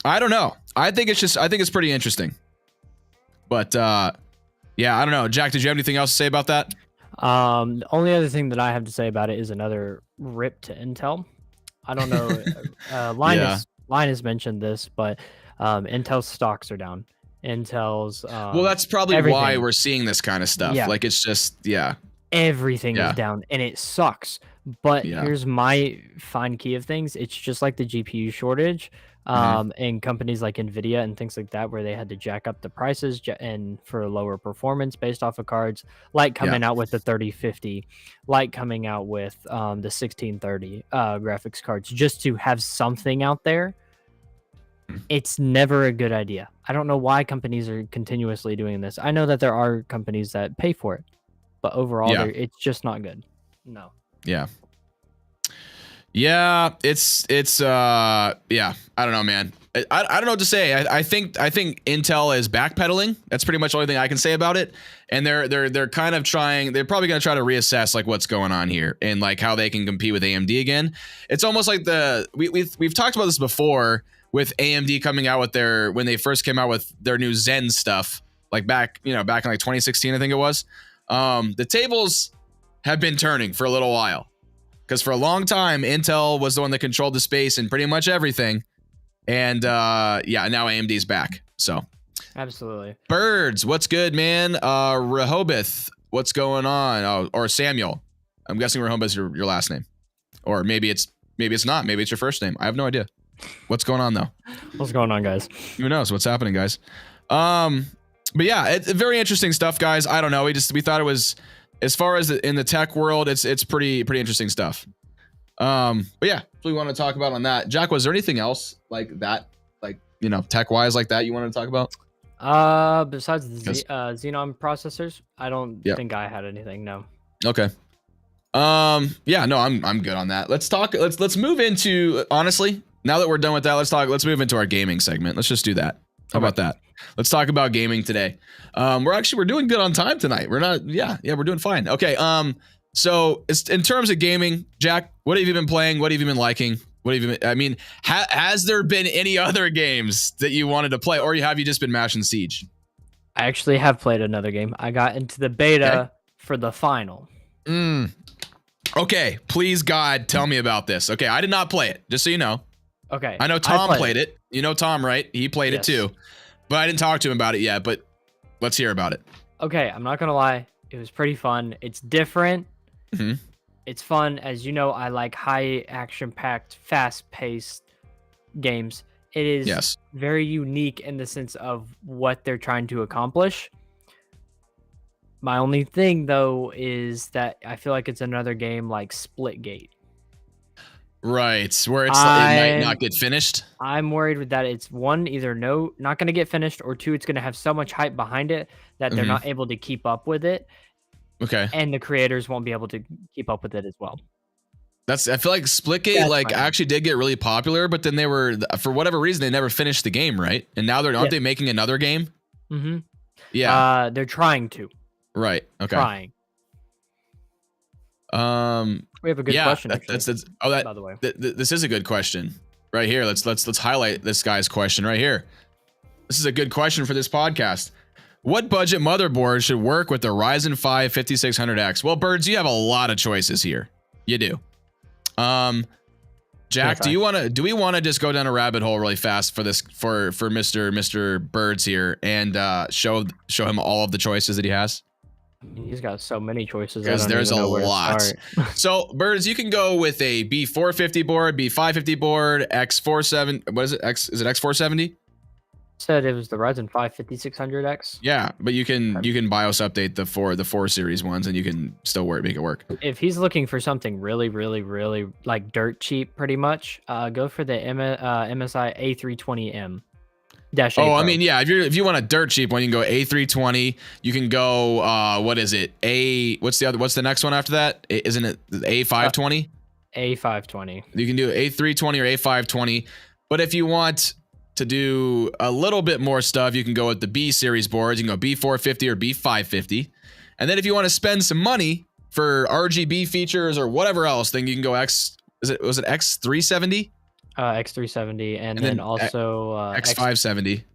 Speaker 1: I don't know. I think it's pretty interesting. But yeah, I don't know. Jack, did you have anything else to say about that?
Speaker 3: The only other thing that I have to say about it is another rip to Intel. I don't know. Linus mentioned this, but Intel's stocks are down. Intel's
Speaker 1: well, that's probably why we're seeing this kind of stuff. Yeah. Like it's just
Speaker 3: everything is down, and it sucks. But here's my fine key of things. It's just like the GPU shortage. And companies like Nvidia and things like that, where they had to jack up the prices and for lower performance based off of cards, like coming out with the 3050, like coming out with the 1630 graphics cards, just to have something out there. It's never a good idea. I don't know why companies are continuously doing this. I know that there are companies that pay for it, but overall, it's just not good. No.
Speaker 1: Yeah, it's I don't know, man. I don't know what to say. I think Intel is backpedaling. That's pretty much the only thing I can say about it. And they're kind of trying. They're probably going to try to reassess like what's going on here and like how they can compete with AMD again. It's almost like we've talked about this before with AMD coming out with when they first came out with their new Zen stuff, like back in like 2016, I think it was. The tables have been turning for a little while. Because for a long time, Intel was the one that controlled the space and pretty much everything. And now AMD's back. So
Speaker 3: absolutely.
Speaker 1: Birds, what's good, man? Rehoboth, what's going on? Oh, or Samuel. I'm guessing Rehoboth is your last name. Or maybe it's not. Maybe it's your first name. I have no idea. What's going on though?
Speaker 3: What's going on, guys?
Speaker 1: Who knows what's happening, guys? But yeah, it's very interesting stuff, guys. I don't know. We thought it was, as far as in the tech world, it's pretty interesting stuff. But yeah, so we want to talk about on that. Jack, was there anything else like that, like tech wise like that you wanted to talk about?
Speaker 3: Besides the Xeon processors, I don't think I had anything. No.
Speaker 1: Okay. Yeah, no, I'm good on that. Let's move into, honestly, now that we're done with that, let's move into our gaming segment. Let's just do that. How about that? Let's talk about gaming today. We're doing good on time tonight. We're not, we're doing fine. Okay. So it's, in terms of gaming, Jack, what have you been playing? What have you been liking? Has there been any other games that you wanted to play, or have you just been mashing Siege?
Speaker 3: I actually have played another game. I got into the beta for the final.
Speaker 1: Okay, please God, tell me about this. Okay, I did not play it, just so you know.
Speaker 3: Okay.
Speaker 1: I know Tom played it. You know Tom, right? He played it too. But I didn't talk to him about it yet, but let's hear about it.
Speaker 3: Okay, I'm not gonna lie. It was pretty fun. It's different.
Speaker 1: Mm-hmm.
Speaker 3: It's fun. As you know, I like high action-packed, fast-paced games. It is very unique in the sense of what they're trying to accomplish. My only thing, though, is that I feel like it's another game like Splitgate.
Speaker 1: Right, where it might not get finished.
Speaker 3: I'm worried with that. It's one, either not going to get finished, or two, it's going to have so much hype behind it that they're not able to keep up with it.
Speaker 1: Okay.
Speaker 3: And the creators won't be able to keep up with it as well.
Speaker 1: I feel like Splitgate actually did get really popular, but then they were, for whatever reason, they never finished the game, right? And now aren't they making another game?
Speaker 3: Mm-hmm.
Speaker 1: Yeah.
Speaker 3: They're trying to.
Speaker 1: Right. Okay.
Speaker 3: Trying. We have a good question. By the way,
Speaker 1: this is a good question right here. Let's highlight this guy's question right here. This is a good question for this podcast. What budget motherboard should work with the Ryzen 5 5600X? Well, Birds, you have a lot of choices here. You do. Jack, do we want to just go down a rabbit hole really fast for this for Mr. Birds here and show him all of the choices that he has?
Speaker 3: He's got so many choices.
Speaker 1: Because there's a lot. So, Birds, you can go with a B450 board, B550 board, X47. What is it? Is it X470?
Speaker 3: Said it was the Ryzen 5 5600X.
Speaker 1: Yeah, but you can BIOS update the 4 series ones, and you can still make it work.
Speaker 3: If he's looking for something really, really, really like dirt cheap, pretty much, go for the MSI A320M.
Speaker 1: Oh, I mean, yeah. If you want a dirt cheap one, you can go A320. You can go what is it? What's the next one after that? Isn't it A520?
Speaker 3: A520.
Speaker 1: You can do A320 or A520. But if you want to do a little bit more stuff, you can go with the B series boards. You can go B450 or B550. And then if you want to spend some money for RGB features or whatever else, then you can go was it X370?
Speaker 3: X370 and then also
Speaker 1: X570.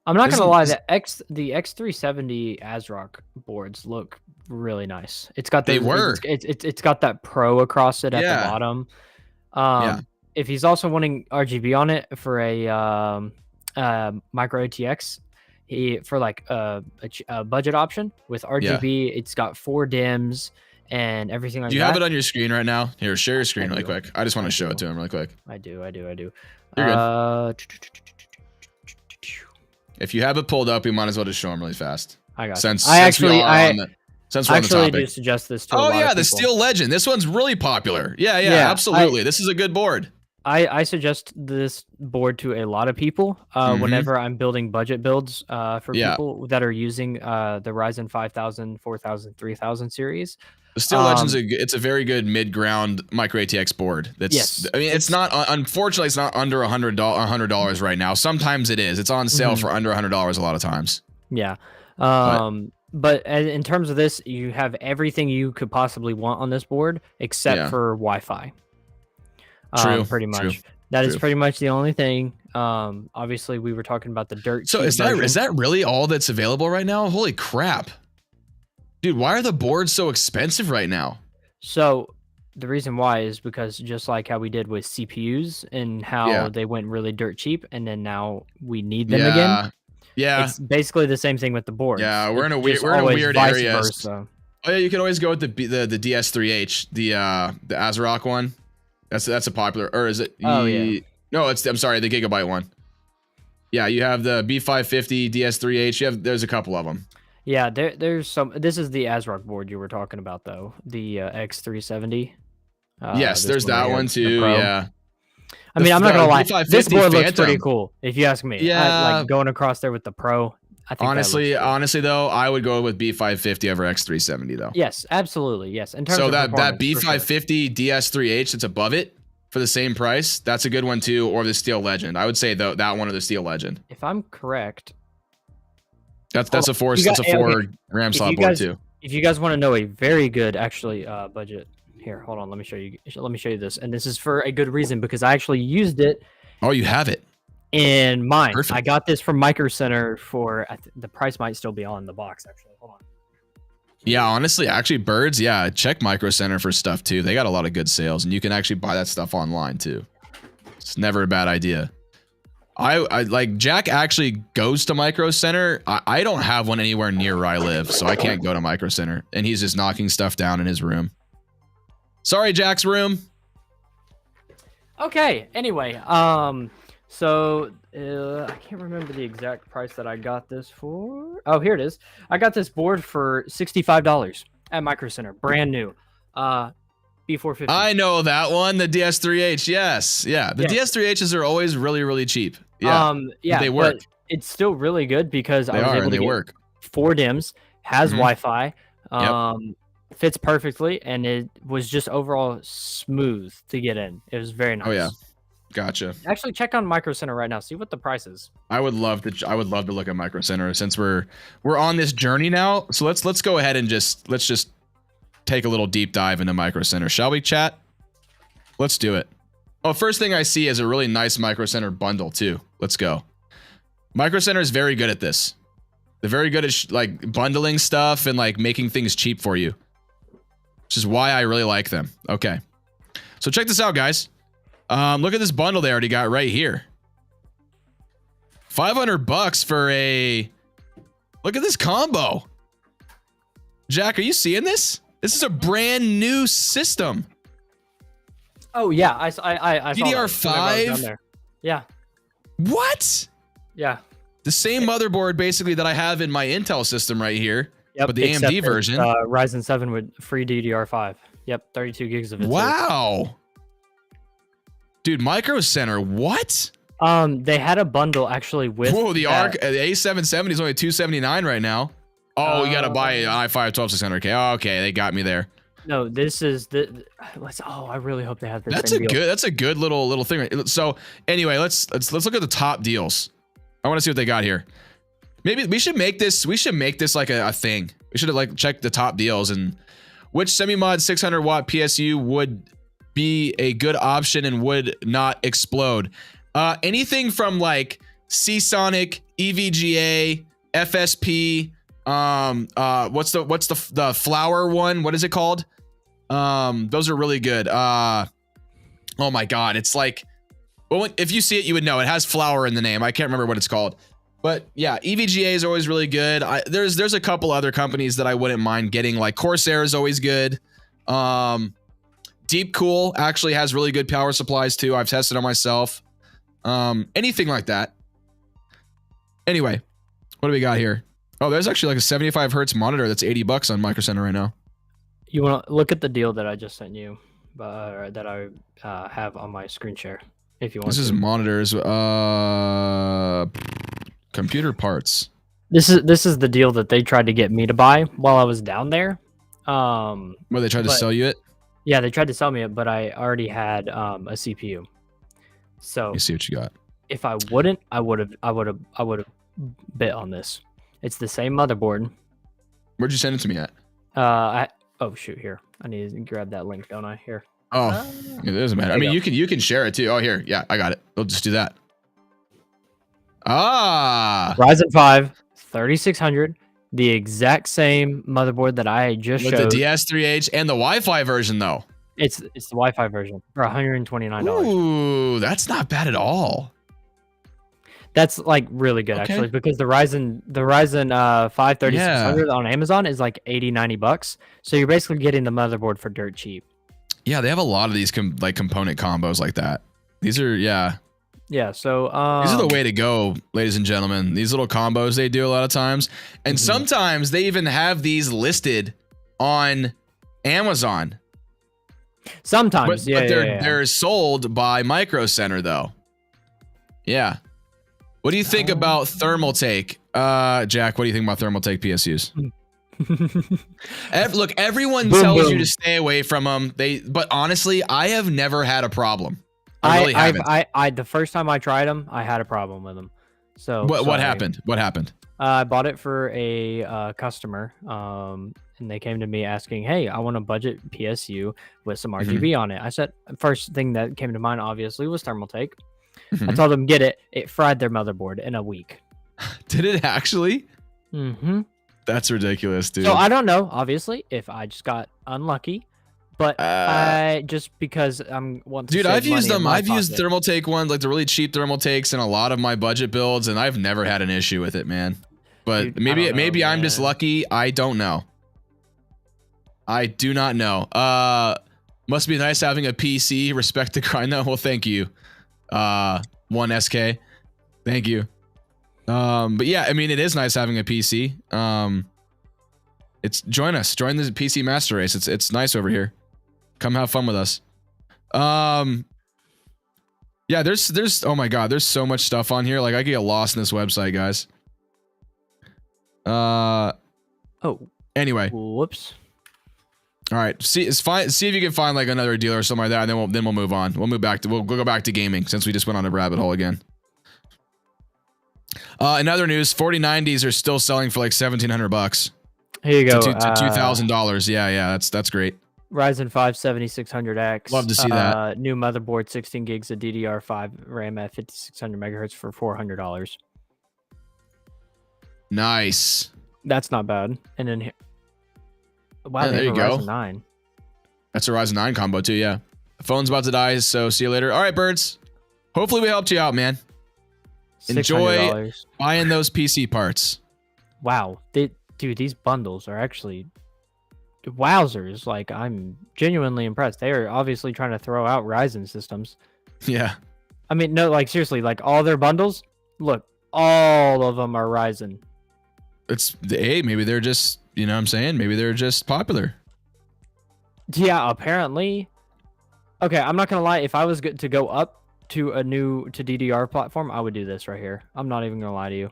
Speaker 3: I'm not gonna lie, the X370 ASRock boards look really nice. It's got it's got that Pro across it at the bottom. If he's also wanting RGB on it for a micro ATX, for like a budget option with RGB, it's got 4 dims and everything like that.
Speaker 1: Do you have it on your screen right now? Here, share your screen really quick. I just want to show it to him really quick.
Speaker 3: I do.
Speaker 1: You're good. If you have it pulled up, you might as well just show him really fast.
Speaker 3: I got
Speaker 1: it.
Speaker 3: I actually do suggest this to a lot of people.
Speaker 1: the Steel Legend. This one's really popular. Yeah, absolutely. This is a good board.
Speaker 3: I suggest this board to a lot of people whenever I'm building budget builds for people that are using the Ryzen 5000, 4000, 3000 series.
Speaker 1: The Steel Legend's it's a very good mid-ground micro ATX board. I mean, it's not, unfortunately, it's not under $100 right now. Sometimes it is. It's on sale for under $100 a lot of times.
Speaker 3: Yeah. But in terms of this, you have everything you could possibly want on this board except for Wi-Fi.
Speaker 1: True.
Speaker 3: Pretty much. That is pretty much the only thing. Obviously, we were talking about the dirt.
Speaker 1: So is that really all that's available right now? Holy crap. Dude, why are the boards so expensive right now?
Speaker 3: So the reason why is because just like how we did with CPUs and how they went really dirt cheap, and then now we need them again. Yeah, it's basically the same thing with the boards.
Speaker 1: Yeah, we're in a weird area. Oh yeah, you can always go with the DS3H, the ASRock one. That's a popular, or is it?
Speaker 3: Oh yeah.
Speaker 1: No, I'm sorry, the Gigabyte one. Yeah, you have the B550, DS3H. There's a couple of them.
Speaker 3: Yeah, there's some. This is the ASRock board you were talking about, though. The X370.
Speaker 1: Yes, there's that one too. Yeah.
Speaker 3: I mean, I'm not gonna lie. This board looks pretty cool, if you ask me.
Speaker 1: Yeah.
Speaker 3: Like going across there with the Pro. I think
Speaker 1: honestly though, I would go with B550 over X370 though.
Speaker 3: Yes, absolutely. Yes. In terms
Speaker 1: so
Speaker 3: of
Speaker 1: that B550 DS3H that's above it for the same price, that's a good one too, or the Steel Legend. I would say though that one or the Steel Legend.
Speaker 3: If I'm correct.
Speaker 1: That's a 4 RAM slot board too.
Speaker 3: If you guys want to know a very good budget, here, hold on, let me show you this, and this is for a good reason because I actually used it.
Speaker 1: Oh, you have it
Speaker 3: in mine.
Speaker 1: Perfect.
Speaker 3: I got this from Micro Center for the price might still be on the box actually. Hold on.
Speaker 1: Yeah, honestly, actually, Birds, check Micro Center for stuff too. They got a lot of good sales, and you can actually buy that stuff online too. It's never a bad idea. I like Jack actually goes to Micro Center. I don't have one anywhere near where I live, so I can't go to Micro Center. And he's just knocking stuff down in his room. Sorry, Jack's room.
Speaker 3: Okay. Anyway, so I can't remember the exact price that I got this for. Oh, here it is. I got this board for $65 at Micro Center, brand new. B450.
Speaker 1: I know that one, the DS3H. Yes, yeah. The DS3Hs are always really, really cheap. Yeah,
Speaker 3: yeah,
Speaker 1: they work.
Speaker 3: But it's still really good because I was able to get
Speaker 1: work.
Speaker 3: 4 DIMMs, has Wi-Fi,
Speaker 1: Yep.
Speaker 3: fits perfectly, and it was just overall smooth to get in. It was very nice.
Speaker 1: Oh yeah, gotcha.
Speaker 3: Actually, check on Micro Center right now. See what the price is.
Speaker 1: I would love to. I would love to look at Micro Center since we're on this journey now. So let's go ahead and let's just take a little deep dive into Micro Center, shall we, chat? Let's do it. Oh, first thing I see is a really nice Micro Center bundle too. Let's go. Micro Center is very good at this. They're very good at like bundling stuff and like making things cheap for you, which is why I really like them. Okay, so check this out, guys. Look at this bundle they already got right here. $500 for a. Look at this combo. Jack, are you seeing this? This is a brand new system.
Speaker 3: Oh yeah, I saw that whenever I was
Speaker 1: DDR5.
Speaker 3: down there. Yeah,
Speaker 1: What?
Speaker 3: yeah.
Speaker 1: The same motherboard basically that I have in my Intel system right here,
Speaker 3: Yep,
Speaker 1: but the
Speaker 3: except
Speaker 1: AMD
Speaker 3: it's,
Speaker 1: version.
Speaker 3: Ryzen 7 with free DDR5. Yep, 32 gigs of it. too.
Speaker 1: Wow. Dude, Micro Center, what?
Speaker 3: They had a bundle actually with.
Speaker 1: Whoa, the
Speaker 3: that-
Speaker 1: ARC, the A770 is only $279 right now. Oh, you gotta buy an i5 12600K. Oh, okay, they got me there.
Speaker 3: No, this is the. Let's. Oh, I really hope they have this.
Speaker 1: That's
Speaker 3: same
Speaker 1: a
Speaker 3: deal.
Speaker 1: good. That's a good little thing. Right? So anyway, let's look at the top deals. I want to see what they got here. Maybe we should make this. We should make this like a thing. We should like check the top deals and which semi-mod 600 watt PSU would be a good option and would not explode. Anything from like Seasonic, EVGA, FSP. What's the flower one? What is it called? Those are really good. Oh my god, it's like, well, if you see it, you would know. It has flower in the name. I can't remember what it's called, but yeah, EVGA is always really good. There's a couple other companies that I wouldn't mind getting. Like Corsair is always good. Deep Cool actually has really good power supplies too. I've tested on myself. Anything like that. Anyway, what do we got here? Oh, there's actually like a 75 hertz monitor that's $80 on Micro Center right now.
Speaker 3: You want to look at the deal that I just sent you, that I have on my screen share. If you want.
Speaker 1: This is monitors. Computer parts.
Speaker 3: This is the deal that they tried to get me to buy while I was down there.
Speaker 1: Well, they tried to sell you it.
Speaker 3: Yeah, they tried to sell me it, but I already had a CPU. So
Speaker 1: You see what you got.
Speaker 3: if I wouldn't, I would have bit on this. It's the same motherboard.
Speaker 1: Where'd you send it to me at?
Speaker 3: Oh shoot, here. I need to grab that link, don't I? Here.
Speaker 1: Oh, it doesn't matter. I mean, you can share it too. Oh, here. Yeah, I got it. We'll just do that. Ah.
Speaker 3: Ryzen 5 3600, the exact same motherboard that I just
Speaker 1: With
Speaker 3: showed.
Speaker 1: the DS3H and the Wi-Fi version though.
Speaker 3: It's the Wi-Fi version for $129.
Speaker 1: Ooh, that's not bad at all.
Speaker 3: That's like really good
Speaker 1: Okay.
Speaker 3: actually, because the Ryzen 5 3600 on Amazon is like $80-$90. So you're basically getting the motherboard for dirt cheap.
Speaker 1: Yeah, they have a lot of these component combos like that. These are
Speaker 3: Yeah, so
Speaker 1: these are the way to go, ladies and gentlemen. These little combos they do a lot of times, and sometimes they even have these listed on Amazon.
Speaker 3: sometimes,
Speaker 1: But they're sold by Micro Center though. Yeah. What do you think about Thermaltake? Jack, what do you think about Thermaltake PSUs? Look, everyone tells you to stay away from them. But honestly, I have never had a problem. I really haven't.
Speaker 3: The first time I tried them, I had a problem with them. So
Speaker 1: What happened? What happened?
Speaker 3: I bought it for a customer, and they came to me asking, "Hey, I want a budget PSU with some RGB on it." I said, first thing that came to mind, obviously, was Thermaltake. I told them get it. It fried their motherboard in a week.
Speaker 1: Did it actually?
Speaker 3: Mm-hmm.
Speaker 1: That's ridiculous, dude.
Speaker 3: So I don't know, obviously, if I just got unlucky, but I just because I'm want to
Speaker 1: Dude,
Speaker 3: save
Speaker 1: I've used
Speaker 3: money in
Speaker 1: them.
Speaker 3: my
Speaker 1: I've used
Speaker 3: pocket.
Speaker 1: Thermaltake ones, like the really cheap Thermaltakes in a lot of my budget builds, and I've never had an issue with it, man. But
Speaker 3: Dude, I
Speaker 1: maybe
Speaker 3: don't know,
Speaker 1: maybe I'm just
Speaker 3: man.
Speaker 1: lucky. I don't know. I do not know. Must be nice having a PC. Respect the grind though. Well, thank you. 1SK. Thank you. But yeah, I mean, it is nice having a PC. Join us. Join the PC Master Race. It's nice over here. Come have fun with us. Yeah, there's oh my god, there's so much stuff on here. Like I could get lost in this website, guys.
Speaker 3: Oh,
Speaker 1: Anyway.
Speaker 3: whoops.
Speaker 1: All right, see if you can find like another dealer or something like that, and then we'll move on. We'll go back to gaming since we just went on a rabbit hole again. In other news, 4090s are still selling for like $1,700.
Speaker 3: Here you go.
Speaker 1: To $2,000. Yeah, that's great.
Speaker 3: Ryzen 5 7600X.
Speaker 1: Love to see that.
Speaker 3: New motherboard, 16 gigs of DDR5 RAM at 5600 megahertz for $400.
Speaker 1: Nice.
Speaker 3: That's not bad. And then here, wow,
Speaker 1: Yeah,
Speaker 3: they
Speaker 1: there
Speaker 3: have
Speaker 1: you
Speaker 3: a
Speaker 1: go.
Speaker 3: Ryzen 9.
Speaker 1: That's a Ryzen 9 combo too. Yeah, the phone's about to die, so see you later. All right, birds. Hopefully we helped you out, man. Enjoy
Speaker 3: $600.
Speaker 1: buying those PC parts.
Speaker 3: Wow, dude, these bundles are actually wowzers. Like, I'm genuinely impressed. They are obviously trying to throw out Ryzen systems.
Speaker 1: Yeah.
Speaker 3: I mean, no, like seriously, like all their bundles. Look, all of them are Ryzen.
Speaker 1: Hey, maybe they're just, you know what I'm saying? Maybe they're just popular.
Speaker 3: Yeah, apparently. Okay, I'm not gonna lie. If I was to go up to a new DDR platform, I would do this right here. I'm not even gonna lie to you.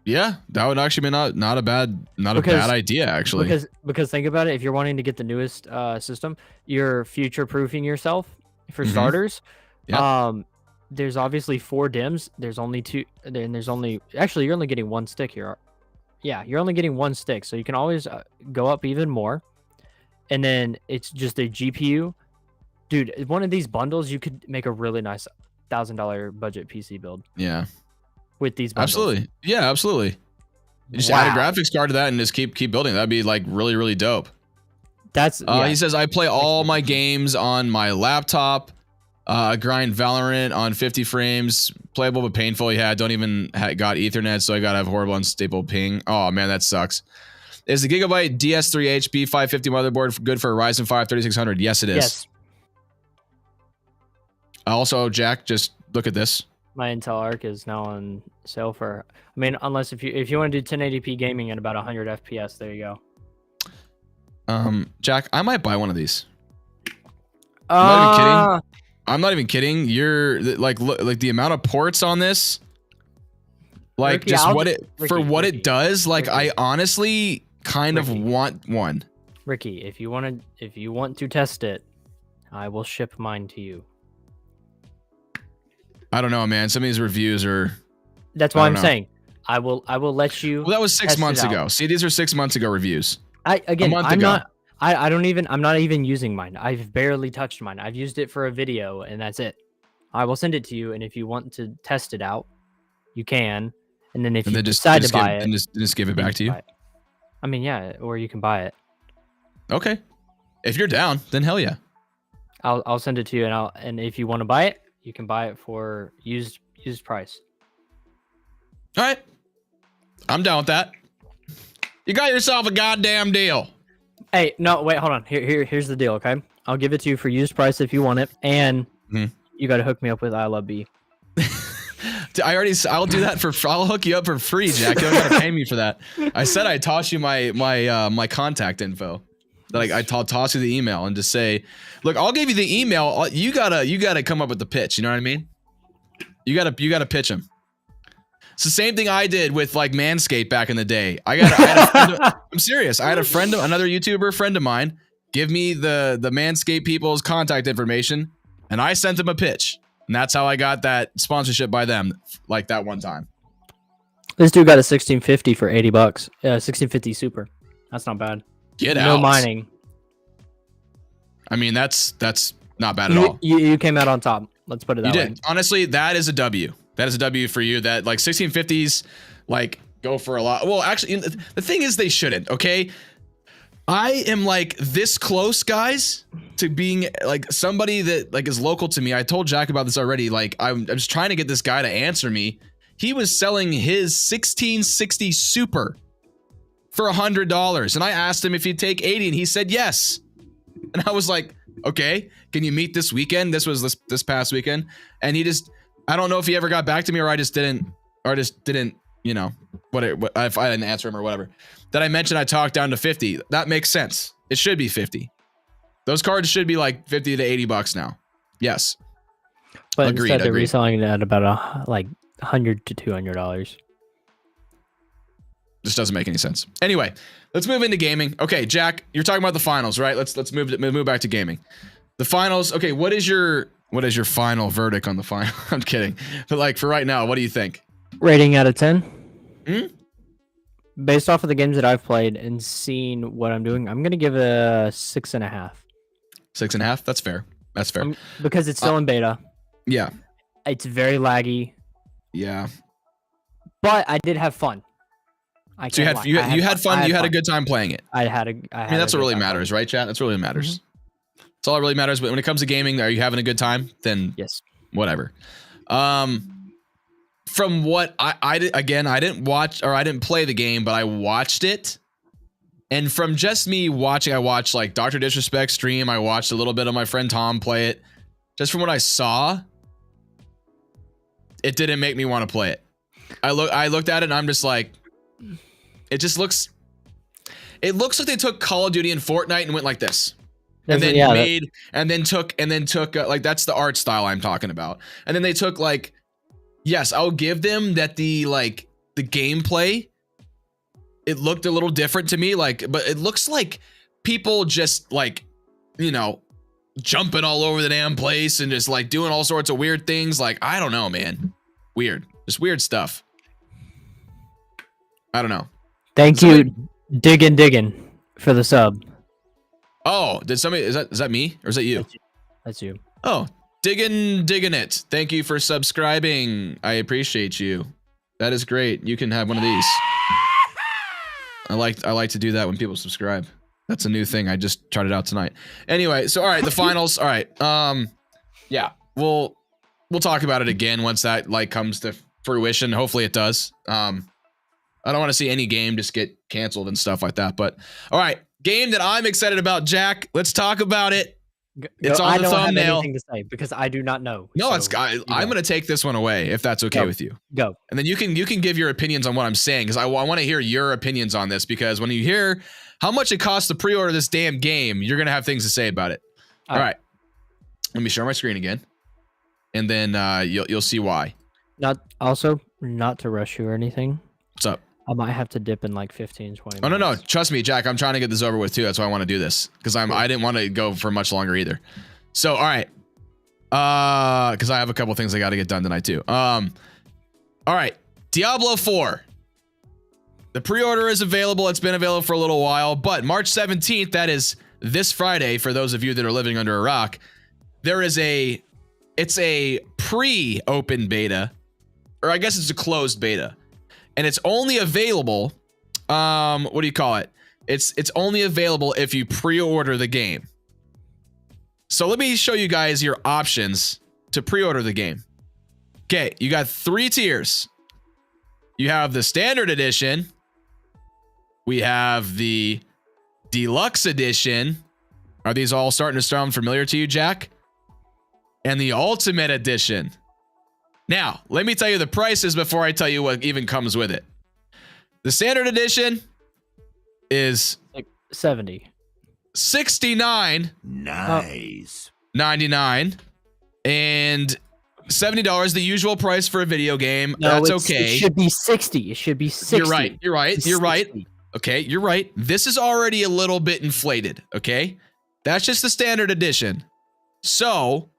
Speaker 1: Yeah, that would actually be not a bad idea actually.
Speaker 3: Because think about it. If you're wanting to get the newest system, you're future proofing yourself for starters.
Speaker 1: Yep.
Speaker 3: There's obviously 4 DIMMs. There's only 2. Then there's only actually you're only getting 1 stick here. Yeah, you're only getting 1 stick, so you can always go up even more. And then it's just a GPU. Dude, one of these bundles, you could make a really nice $1,000 budget PC build.
Speaker 1: Yeah.
Speaker 3: With these bundles.
Speaker 1: Absolutely. Yeah, absolutely. You just add a graphics card to that and just keep building. That'd be like really, really dope.
Speaker 3: That's
Speaker 1: He says I play all my games on my laptop. Grind Valorant on 50 frames. Playable but painful. Yeah, don't even got Ethernet, so I gotta have horrible unstable ping. Oh man, that sucks. Is the Gigabyte DS3H B550 motherboard good for a Ryzen 5 3600? Yes, it is.
Speaker 3: Yes.
Speaker 1: Also, Jack, just look at this.
Speaker 3: My Intel Arc is now on sale for. I mean, unless if you want to do 1080p gaming at about 100 FPS, there you go.
Speaker 1: Jack, I might buy one of these. I'm not even kidding. I'm not even kidding. You're like, look, like the amount of ports on this, like
Speaker 3: Ricky,
Speaker 1: just
Speaker 3: Ricky,
Speaker 1: it does. Like,
Speaker 3: Ricky.
Speaker 1: I honestly kind of want one.
Speaker 3: Ricky, if you want to test it, I will ship mine to you.
Speaker 1: I don't know, man. Some of these reviews are.
Speaker 3: That's why I'm saying I will let you.
Speaker 1: Well, that was 6 months ago.
Speaker 3: out.
Speaker 1: See, these are 6 months ago reviews.
Speaker 3: I'm
Speaker 1: ago.
Speaker 3: not even using mine. I've barely touched mine. I've used it for a video and that's it. I will send it to you, and if you want to test it out, you can. And then if you decide to buy it,
Speaker 1: just give it back to you.
Speaker 3: I mean, yeah, or you can buy it.
Speaker 1: Okay, if you're down, then hell yeah.
Speaker 3: I'll send it to you, and if you want to buy it, you can buy it for used price.
Speaker 1: All right, I'm down with that. You got yourself a goddamn deal.
Speaker 3: Hey, no, wait, hold on. Here's the deal, okay? I'll give it to you for used price if you want it, and you got to hook me up with I Love B.
Speaker 1: I'll do that I'll hook you up for free, Jack. You don't gotta pay me for that. I said I'd toss you my contact info. Like I toss you the email and just say, look, I'll give you the email. You gotta come up with the pitch. You know what I mean? You gotta pitch them. It's the same thing I did with like Manscaped back in the day. I'm serious. I had another YouTuber friend of mine give me the Manscaped people's contact information, and I sent them a pitch. And that's how I got that sponsorship by them, like that one time.
Speaker 3: This dude got a 1650 for $80. 1650 Super. That's not bad.
Speaker 1: Get out.
Speaker 3: No mining.
Speaker 1: I mean, that's not bad at all.
Speaker 3: You came out on top. Let's put it that way.
Speaker 1: You did. Honestly, that is a W. That is a W for you. That like 1650s, like go for a lot. Well, actually, the thing is, they shouldn't. Okay. I am like this close, guys, to being like somebody that like is local to me. I told Jack about this already. Like I'm just trying to get this guy to answer me. He was selling his 1660 Super for $100, and I asked him if he'd take 80, and he said yes. And I was like, okay, can you meet this weekend? This was this past weekend, and he just, I don't know if he ever got back to me or I just didn't, you know, what if I didn't answer him or whatever. That I mentioned I talked down to 50. That makes sense. It should be 50. Those cards should be like 50 to 80 bucks now. Yes.
Speaker 3: But
Speaker 1: Agreed,
Speaker 3: instead they're
Speaker 1: agreed.
Speaker 3: reselling it at about like $100 to $200.
Speaker 1: This doesn't make any sense. Anyway, let's move into gaming. Okay, Jack, you're talking about the finals, right? Let's move back to gaming. The finals. Okay, what is your final verdict on the final? I'm kidding. But like for right now, what do you think?
Speaker 3: Rating out of 10. Based off of the games that I've played and seen what I'm doing, I'm gonna give it a 6.5.
Speaker 1: 6.5. That's fair. That's fair.
Speaker 3: Because it's still in beta.
Speaker 1: Yeah.
Speaker 3: It's very laggy.
Speaker 1: Yeah.
Speaker 3: But I did have fun.
Speaker 1: So you had fun. You had a good time playing it.
Speaker 3: I mean,
Speaker 1: that's what really matters, right, chat? That's what really matters. That's all that really matters. But when it comes to gaming, are you having a good time? Then
Speaker 3: yes.
Speaker 1: Whatever. From what I did, again, I didn't watch or I didn't play the game, but I watched it. And from just me watching, I watched like Dr. Disrespect stream. I watched a little bit of my friend Tom play it. Just from what I saw, it didn't make me want to play it. I looked at it and I'm just like, it looks like they took Call of Duty and Fortnite and went like this. And then took like, that's the art style I'm talking about. And then they took like, yes, I'll give them that the gameplay, it looked a little different to me, like, but it looks like people just like, you know, jumping all over the damn place and just like doing all sorts of weird things. Like, I don't know, man. Weird. Just weird stuff. I don't know.
Speaker 3: Thank you, Diggin for the sub.
Speaker 1: Oh, did somebody, is that me or is that you?
Speaker 3: That's you.
Speaker 1: Oh, digging it. Thank you for subscribing. I appreciate you. That is great. You can have one of these. I like to do that when people subscribe. That's a new thing. I just tried it out tonight. Anyway, so all right, the finals. All right. Yeah, we'll talk about it again once that like comes to fruition. Hopefully it does. I don't want to see any game just get canceled and stuff like that. But all right, game that I'm excited about, Jack. Let's talk about it. It's on the thumbnail. I don't have anything
Speaker 3: to say because I do not know.
Speaker 1: No, so, I'm going to take this one away if that's okay with you.
Speaker 3: Go.
Speaker 1: And then you can give your opinions on what I'm saying because I want to hear your opinions on this because when you hear how much it costs to pre-order this damn game, you're going to have things to say about it. All right. Let me share my screen again. And then you'll see why.
Speaker 3: Not to rush you or anything.
Speaker 1: What's up?
Speaker 3: I might have to dip in like 15, 20 minutes.
Speaker 1: Oh, no. Trust me, Jack. I'm trying to get this over with too. That's why I want to do this because I didn't want to go for much longer either. So, all right. Because I have a couple things I got to get done tonight too. All right. Diablo 4. The pre-order is available. It's been available for a little while, but March 17th, that is this Friday, for those of you that are living under a rock, it's a pre-open beta, or I guess it's a closed beta. And it's only available, what do you call it? It's only available if you pre-order the game. So let me show you guys your options to pre-order the game. Okay, you got 3 tiers. You have the standard edition. We have the deluxe edition. Are these all starting to sound familiar to you, Jack? And the ultimate edition. Now, let me tell you the prices before I tell you what even comes with it. The standard edition is
Speaker 3: like $70.
Speaker 1: $69.
Speaker 4: Nice.
Speaker 1: $99. And $70, the usual price for a video game.
Speaker 3: No,
Speaker 1: that's okay.
Speaker 3: It should be 60. It should be 60.
Speaker 1: You're right. Okay, you're right. This is already a little bit inflated, okay? That's just the standard edition. So,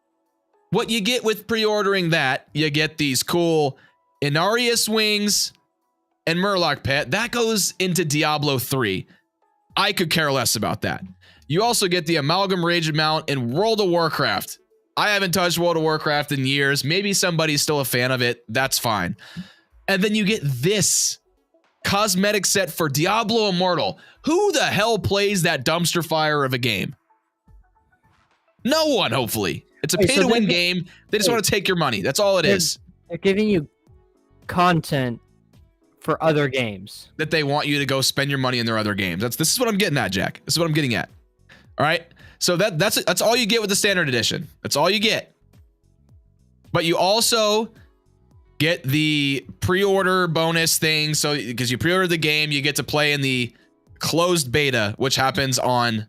Speaker 1: what you get with pre-ordering that, you get these cool Inarius wings and Murloc pet. That goes into Diablo 3. I could care less about that. You also get the Amalgam Rage Mount in World of Warcraft. I haven't touched World of Warcraft in years. Maybe somebody's still a fan of it. That's fine. And then you get this cosmetic set for Diablo Immortal. Who the hell plays that dumpster fire of a game? No one, hopefully. It's a pay-to-win game. They just want to take your money. That's all it is.
Speaker 3: They're giving you content for other games
Speaker 1: that they want you to go spend your money in their other games. This is what I'm getting at, Jack. This is what I'm getting at. All right. So that's all you get with the standard edition. That's all you get. But you also get the pre-order bonus thing. So because you pre-order the game, you get to play in the closed beta, which happens on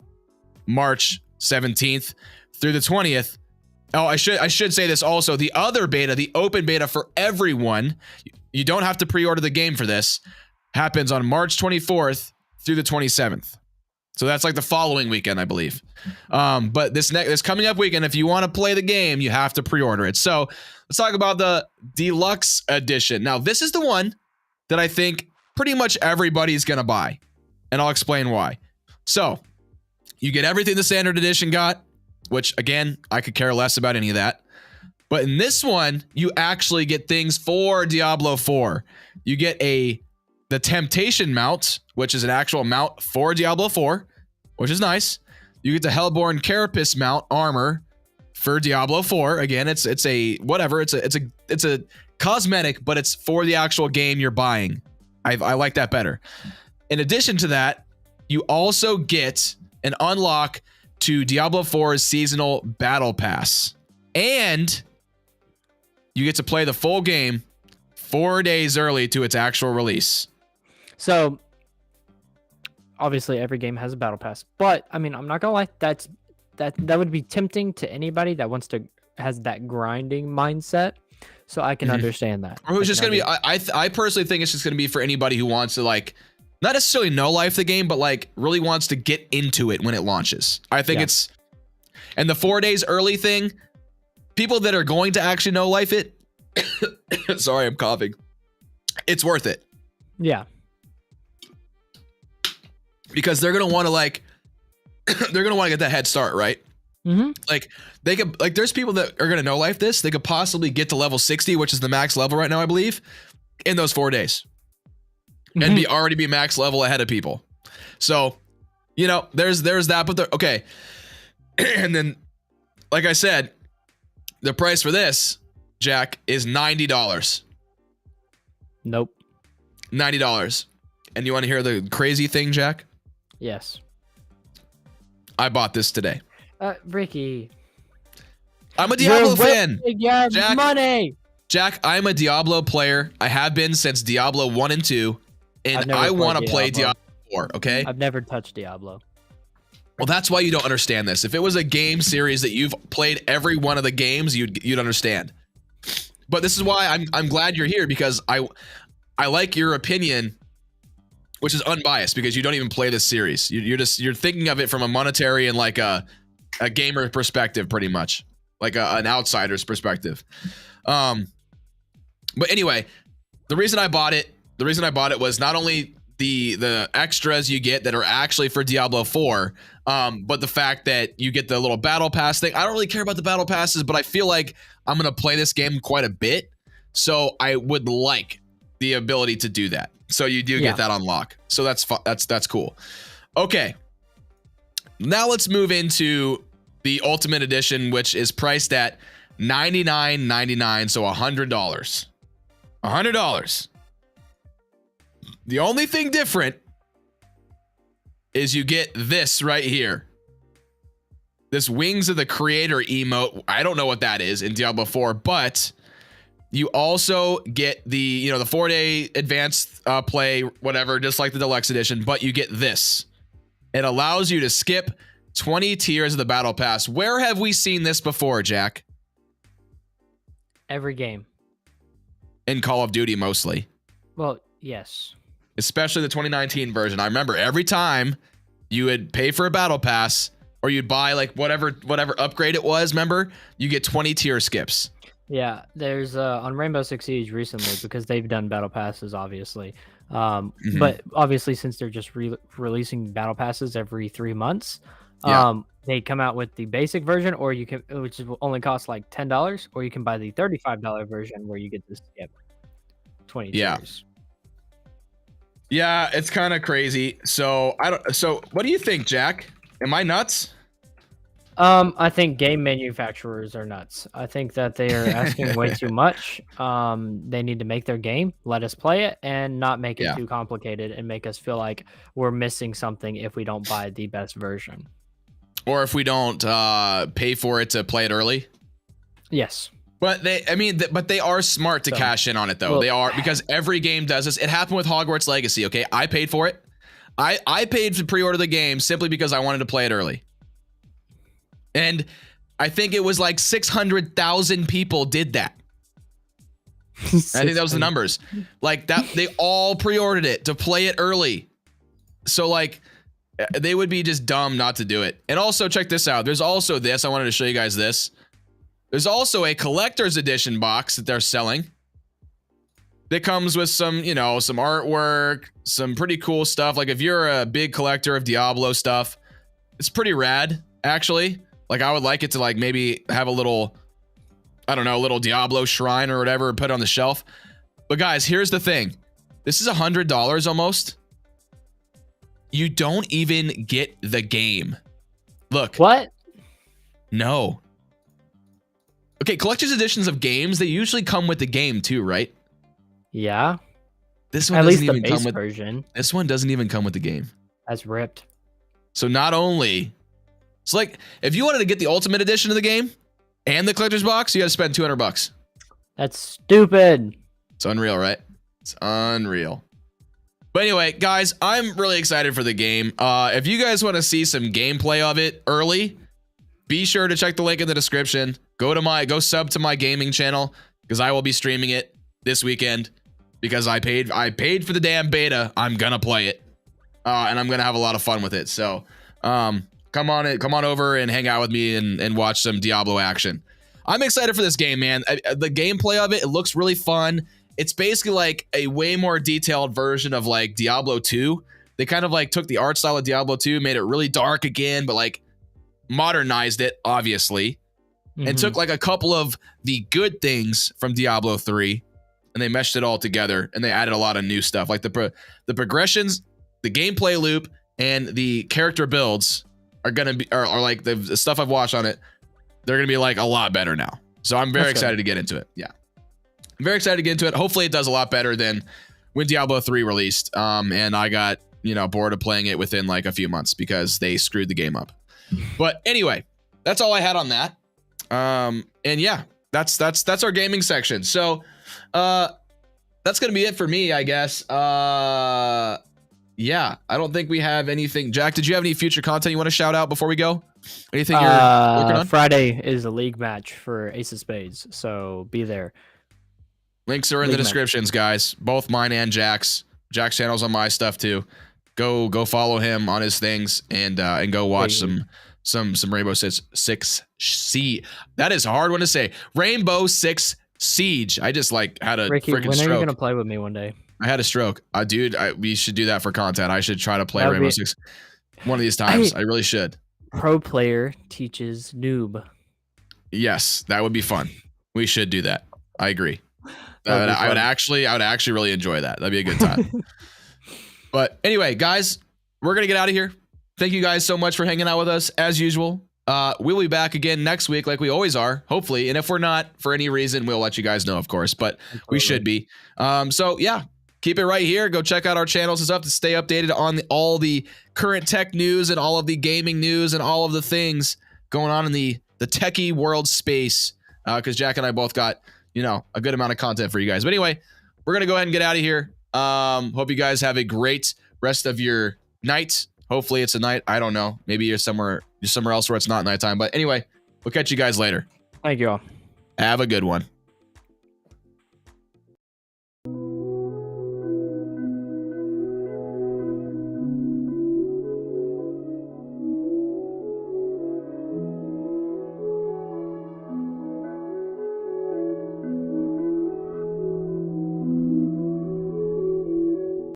Speaker 1: March 17th through the 20th. Oh, I should say this also. The other beta, the open beta for everyone, you don't have to pre-order the game for this, happens on March 24th through the 27th. So that's like the following weekend, I believe. But this coming up weekend, if you want to play the game, you have to pre-order it. So let's talk about the deluxe edition. Now, this is the one that I think pretty much everybody's going to buy. And I'll explain why. So you get everything the standard edition got, which again, I could care less about any of that. But in this one, you actually get things for Diablo 4. You get the Temptation mount, which is an actual mount for Diablo 4, which is nice. You get the Hellborn Carapace mount armor for Diablo 4. Again, it's a whatever. It's a cosmetic, but it's for the actual game you're buying. I like that better. In addition to that, you also get an unlock to Diablo 4's seasonal battle pass, and you get to play the full game 4 days early to its actual release.
Speaker 3: So obviously every game has a battle pass, but I mean, I'm not gonna lie, that would be tempting to anybody that has that grinding mindset. So I can understand that.
Speaker 1: Or who's just gonna be? I personally think it's just gonna be for anybody who wants to not necessarily no life the game, but really wants to get into it when it launches. I think it's, and the 4 days early thing, people that are going to actually no life it, sorry, I'm coughing. It's worth it.
Speaker 3: Yeah.
Speaker 1: Because they're going to want to get that head start, right?
Speaker 3: Mm-hmm.
Speaker 1: They could, there's people that are going to no life this. They could possibly get to level 60, which is the max level right now, I believe, in those 4 days. And already be max level ahead of people. So, there's that, but okay. And then, like I said, the price for this, Jack, is $90.
Speaker 3: Nope.
Speaker 1: $90. And you want to hear the crazy thing, Jack?
Speaker 3: Yes.
Speaker 1: I bought this today.
Speaker 3: Ricky.
Speaker 1: I'm a Diablo fan.
Speaker 3: Jack, money.
Speaker 1: Jack, I'm a Diablo player. I have been since Diablo 1 and 2. And I want to play Diablo 4, okay?
Speaker 3: I've never touched Diablo.
Speaker 1: Well, that's why you don't understand this. If it was a game series that you've played every one of the games, you'd understand. But this is why I'm glad you're here, because I like your opinion, which is unbiased, because you don't even play this series. You're thinking of it from a monetary and a gamer perspective, pretty much, an outsider's perspective. But anyway, the reason I bought it was not only the extras you get that are actually for Diablo 4, but the fact that you get the little battle pass thing. I don't really care about the battle passes, but I feel like I'm going to play this game quite a bit. So I would like the ability to do that. So you do get that unlock. So that's cool. Okay. Now let's move into the Ultimate Edition, which is priced at $99.99, so $100. $100. The only thing different is you get this right here. This Wings of the Creator emote. I don't know what that is in Diablo 4, but you also get the 4-day advanced play, whatever, just like the deluxe edition, but you get this. It allows you to skip 20 tiers of the battle pass. Where have we seen this before, Jack?
Speaker 3: Every game.
Speaker 1: In Call of Duty, mostly.
Speaker 3: Well, yes.
Speaker 1: Especially the 2019 version. I remember every time you would pay for a battle pass, or you'd buy whatever upgrade it was, remember? You get 20 tier skips.
Speaker 3: Yeah, there's on Rainbow Six Siege recently, because they've done battle passes, obviously. But obviously, since they're just releasing battle passes every 3 months, they come out with the basic version, or which will only cost like $10, or you can buy the $35 version where you get to skip 20 tiers.
Speaker 1: Yeah, it's kind of crazy. So So what do you think, Jack? Am I nuts?
Speaker 3: I think game manufacturers are nuts. I think that they are asking way too much. They need to make their game, let us play it, and not make it
Speaker 1: Yeah.
Speaker 3: too complicated and make us feel like we're missing something if we don't buy the best version.
Speaker 1: Or if we don't pay for it to play it early.
Speaker 3: Yes.
Speaker 1: But but they are smart to cash in on it though.
Speaker 3: Well,
Speaker 1: they are, because every game does this. It happened with Hogwarts Legacy. Okay, I paid for it. I paid to pre-order the game simply because I wanted to play it early. And I think it was like 600,000 people did that. I think that was the numbers. Like that, they all pre-ordered it to play it early. So like, they would be just dumb not to do it. And also check this out. There's also this. I wanted to show you guys this. There's also a collector's edition box that they're selling. That comes with some, you know, some artwork, some pretty cool stuff. Like if you're a big collector of Diablo stuff, it's pretty rad, actually. Like I would like it to like maybe have a little, I don't know, a little Diablo shrine or whatever, put it on the shelf. But guys, here's the thing. This is $100 almost. You don't even get the game. Look.
Speaker 3: What?
Speaker 1: No. Okay, collector's editions of games, they usually come with the game too, right?
Speaker 3: Yeah.
Speaker 1: This one
Speaker 3: At
Speaker 1: doesn't
Speaker 3: least the
Speaker 1: even
Speaker 3: base
Speaker 1: come with
Speaker 3: version.
Speaker 1: This one doesn't even come with the game.
Speaker 3: That's ripped.
Speaker 1: So not only, it's like if you wanted to get the ultimate edition of the game and the collector's box, you got to spend $200.
Speaker 3: That's stupid.
Speaker 1: It's unreal, right? It's unreal. But anyway, guys, I'm really excited for the game. If you guys want to see some gameplay of it early, be sure to check the link in the description. Go sub to my gaming channel because I will be streaming it this weekend because I paid for the damn beta. I'm gonna play it. And I'm gonna have a lot of fun with it. So come on over and hang out with me and watch some Diablo action. I'm excited for this game, man. The gameplay of it looks really fun. It's basically like a way more detailed version of like Diablo 2. They kind of like took the art style of Diablo 2, made it really dark again, but like modernized it, obviously, and took like a couple of the good things from Diablo 3 and they meshed it all together and they added a lot of new stuff. Like the progressions, the gameplay loop, and the character builds are gonna be are like the stuff I've watched on it. They're gonna be like a lot better now. So I'm very excited to get into it. Yeah. I'm very excited to get into it. Hopefully it does a lot better than when Diablo 3 released. And I got, bored of playing it within like a few months because they screwed the game up. But anyway, that's all I had on that. And yeah, that's our gaming section. So that's gonna be it for me, I guess. Yeah, I don't think we have anything. Jack, did you have any future content you want to shout out before we go? Anything you're working on?
Speaker 3: Friday is a league match for Ace of Spades, so be there.
Speaker 1: Links are in the descriptions, guys. Both mine and Jack's. Jack's channel's on my stuff too. Go follow him on his things and go watch some Rainbow Six Siege. That is a hard one to say. Rainbow Six Siege. I just like had a
Speaker 3: Ricky,
Speaker 1: freaking
Speaker 3: when
Speaker 1: stroke.
Speaker 3: are you gonna play with me one day?
Speaker 1: I had a stroke. Dude, we should do that for content. I should try to play Rainbow Six one of these times. I really should.
Speaker 3: Pro player teaches noob.
Speaker 1: Yes, that would be fun. We should do that. I agree. I would actually really enjoy that. That'd be a good time. But anyway, guys, we're gonna get out of here. Thank you guys so much for hanging out with us as usual. We'll be back again next week like we always are, hopefully. And if we're not, for any reason, we'll let you guys know, of course. But we should be. So yeah, keep it right here. Go check out our channels and stuff to stay updated on all the current tech news and all of the gaming news and all of the things going on in the techie world space. Because Jack and I both got a good amount of content for you guys. But anyway, we're gonna go ahead and get out of here. Hope you guys have a great rest of your night. Hopefully it's a night. I don't know. Maybe you're somewhere else where it's not nighttime. But anyway, we'll catch you guys later.
Speaker 3: Thank you all.
Speaker 1: Have a good one.